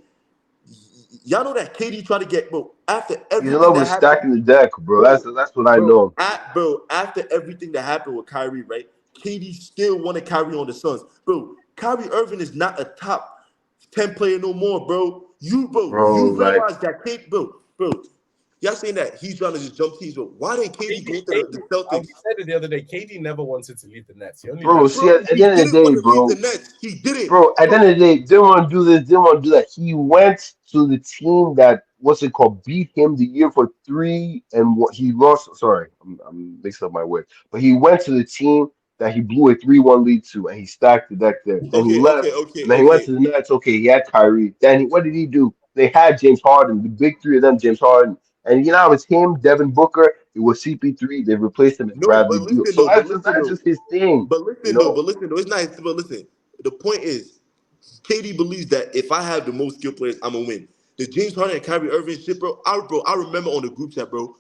Y'all know that KD tried to get bro after he's in everything love that with happened, stacking the deck, bro. bro, That's what I know. after everything that happened with Kyrie, right? KD still wanted Kyrie on the Suns, bro. Kyrie Irving is not a top 10 player no more, bro. Bro, You like realize that KD, bro. Y'all saying that he's trying to just jump teams, but why didn't KD go to the We Celtics? said it the other day. KD never wanted to leave the Nets. He only bro, left. see Bro, at he the end of the didn't day, want to leave the bro. Nets. He didn't, Bro, at the bro. end of the day, didn't want to do this, didn't want to do that. He went to the team that what's it called, beat him the year for three, and what he lost. Sorry, I'm mixing up my words. But he went to the team that he blew a 3-1 lead to, and he stacked the deck there. Then he left, and then he went Okay. to the Nets. Okay, he had Kyrie. Then what did he do? They had James Harden, the big three of them, James Harden, and it's him, Devin Booker. It was CP3. They replaced him as No, Bradley but Beal. listen So though, that's just his thing, you know. It's nice. But listen, the point is, KD believes that if I have the most skilled players, I'm gonna win. The James Harden and Kyrie Irving shit, I remember on the group chat, bro.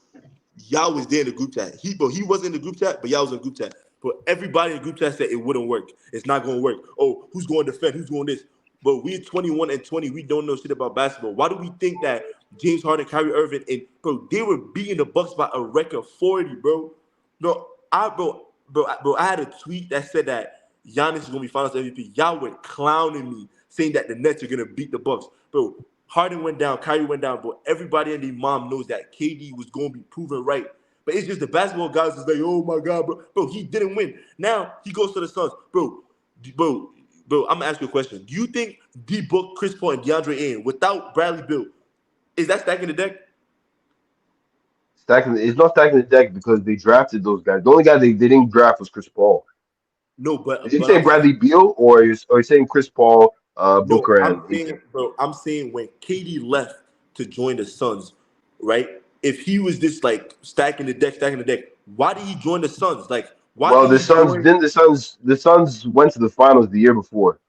Y'all was there in the group chat. He wasn't in the group chat, but y'all was in the group chat. But everybody in the group chat said it wouldn't work. It's not gonna work. Oh, who's going to defend? Who's going this? But we're 21 and 20. We don't know shit about basketball. Why do we think that James Harden, Kyrie Irving, and bro, they were beating the Bucks by a record 40, bro? No, I had a tweet that said that Giannis is gonna be Finals MVP. Y'all were clowning me, saying that the Nets are gonna beat the Bucks, bro. Harden went down, Kyrie went down, but everybody and their mom knows that KD was gonna be proven right. But it's just the basketball guys is like, oh my god, bro, he didn't win. Now he goes to the Suns, bro, bro. I'm gonna ask you a question. Do you think D Book, Chris Paul, and DeAndre Ayton without Bradley Bill, is that stacking the deck? Stacking it's not stacking the deck because they drafted those guys. The only guy they didn't draft was Chris Paul. No, Did you but say I'm saying Bradley Beal or you saying Chris Paul, no. Booker and I'm Aiton? saying, bro. I'm saying when KD left to join the Suns, right? If he was just like stacking the deck, why did he join the Suns? Like, why Well, did the he Suns join? didn't the Suns went to the finals the year before.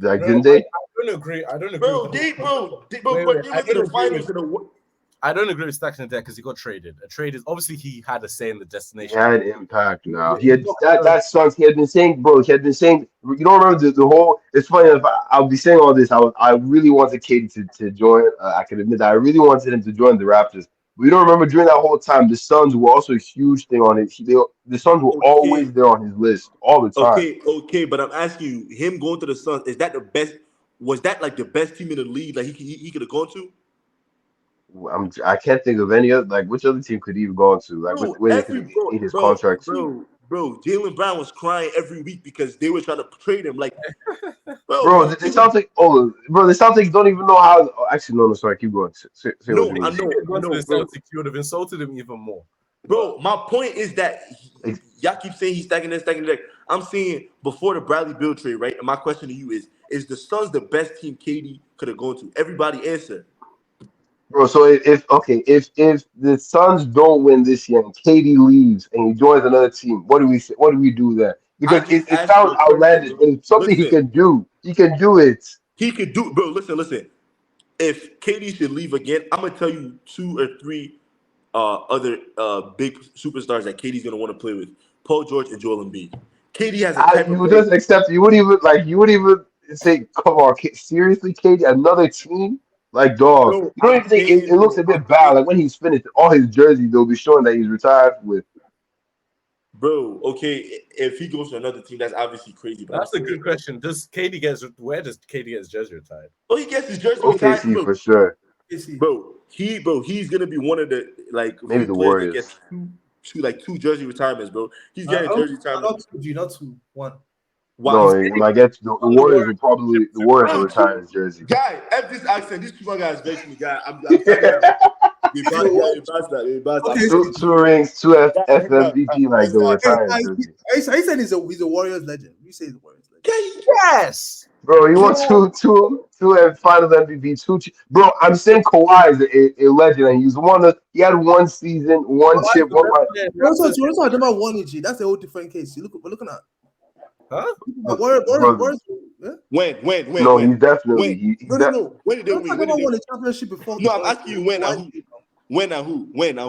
Like, No, didn't they? I don't agree. I don't agree with Bro, the whole. they, bro, they, bro, Wait, but wait. they I went to don't the agree finals with. in the. I don't agree with stacking it there because he got traded. A trade is obviously he had a say in the He destination. had impact now. He had that sucks. He had been saying, bro, he had been saying, you don't remember the whole. It's funny if I'll be saying all this. I really wanted KD to join. I can admit that I really wanted him to join the Raptors. We don't remember during that whole time, the Suns were also a huge thing on it. The Suns were always there on his list all the time. Okay, but I'm asking you, him going to the Suns, is that the best? Was that like the best team in the league? Like he could have gone to? I can't think of any other, like, which other team could he have gone to, like Bro, where they could have ate his contract to. bro. Jaylen Brown was crying every week because they were trying to trade him. Like, Bro, the Celtics. Oh, bro, the Celtics don't even know how. Oh, actually, no, sorry. Keep going. Say what no, you I mean. know, The bro. Celtics, you would have insulted him even more. Bro, my point is that y'all keep saying he's stacking this. I'm saying before the Bradley Beal trade, right? And my question to you is the Suns the best team KD could have gone to? Everybody answer. Bro, so if the Suns don't win this year and KD leaves and he joins another team, what do we say? What do we do then? I Because just it asked you sounds a question, outlandish, bro. but it's something he Listen, can do. He can do it. he could do, bro. Listen. If KD should leave again, I'm gonna tell you 2 or 3 other big superstars that KD's gonna want to play with: Paul George and Joel Embiid. KD has a type You of would play. just accept. You wouldn't even like. You wouldn't even say, "Come on, seriously, KD, another team." Like, dog, Bro, you don't I'm even think it saying, looks a bit bad. Like when he's finished, all his jerseys they'll be showing that he's retired with. bro. Okay, if he goes to another team, that's obviously crazy. But I'm That's a saying, good question. Where does KD get his jersey retired? oh, he gets his jersey retired, OKC bro. for sure. He's gonna be one of the like Maybe few the players that gets Warriors. two jersey retirements, bro. He's getting a jersey retirement. Not 2G, not 2-1. Why? No, He's when I get to the Warriors will probably the Warriors will bro, retire his jersey. guy. F this accent. These 2 guys vex me, guy. I'm telling you, they Okay, bastard. Two rings, two Yeah, FMVP, like they'll retire his jersey. I said he's a Warriors legend. You say he's a Warriors legend. Yes. Bro, you want two Finals MVP, bro. I'm saying Kawhi is a legend, and he had one season, one Kawhi is chip, the one. best player. Toronto had number 1 That's a whole different case. We're looking at Huh? Bro, Warriors. Yeah? no, he's definitely he's that. No. When did they Toronto win? had When never did they won win? a championship before. No, I'm asking you when and Kawhi who, came.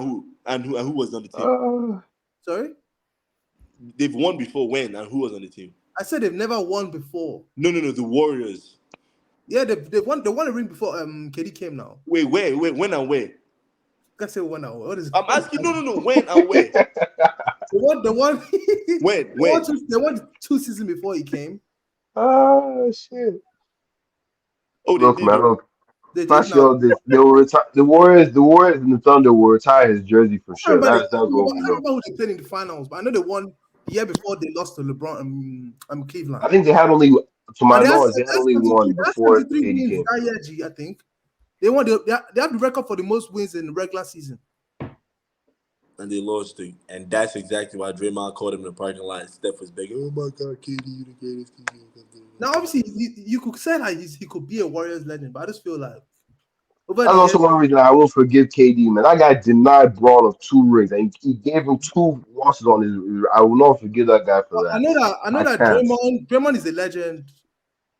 and who was on the team? Sorry, They've won before. When and who was on the team? I said they've never won before. No. The Warriors. Yeah, they've won. They won a ring before. KD came now. Wait, when and where? Can't say when now. What is? I'm asking. No. When and where? The one. When? They won 2 seasons before he came. Oh shit! Oh, they Look, did. man, look. They did Flash now. all this. They will retire. The Warriors, and the Thunder will retire his jersey for I sure. remember, That's what we I know. remember who they played in the finals, but I know they won the year before they lost to LeBron and Cleveland. I think they had only, to my And knowledge, they had only one they had before 73 KD wins came. that year, G, I think. They won. They have the record for the most wins in the regular season. And they lost it. And that's exactly why Draymond called him in the parking lot. And Steph was begging, "Oh my God, KD, you the greatest." Now, obviously, you could say that he could be a Warriors legend, but I just feel like over That's the also years, one reason I won't forgive KD, man. That guy denied Braun of 2 rings, and he gave him 2 losses on his. I will not forgive that guy for I that. know I that can't. Draymond is a legend.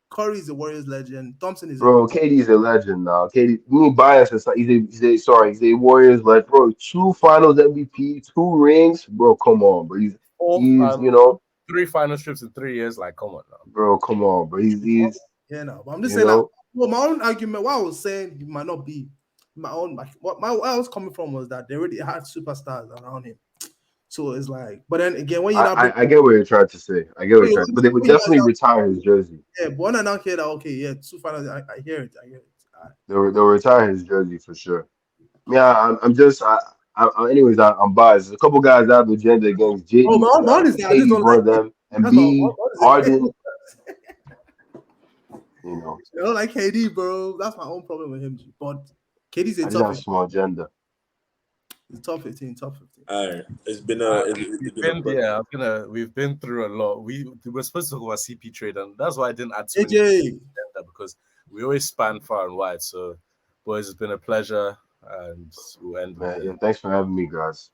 Curry is a Warriors legend. Thompson is a Bro, KD's a legend now. KD, me bias is he's a Warriors legend. Bro, 2 Finals MVP, 2 rings. Bro, come on, bro. Or He's you know, 3 final trips in 3 years. Like, come on now. bro, come on, bro. He's yeah, no, but I'm just you saying that. know, Well, my own argument, what I was saying, it might not be my own. Where I was coming from was that they already had superstars around him. So it's like, but then again, when you now bring, I get what you're trying to say. I get what you're trying to, but they would when you definitely retire his jersey. yeah, but when I now hear that, okay, yeah, 2 finals, I hear it. They'll retire his jersey for sure. Yeah, I'm just anyways, I'm biased. There's a couple guys out of the agenda against Oh, JD. my own is that I just KD's don't one like of it. them, and That's my B own is Harden. You know, I don't like KD, bro. That's my own problem with him. But KD's a I just top have a 15. small agenda. It's top 15, top 15. All right. It's been We've been through a lot. We were supposed to talk about CP trade, and that's why I didn't add too many AJ, because we always span far and wide. So, boys, it's been a pleasure, and we'll end. Man, yeah, thanks for having me, guys.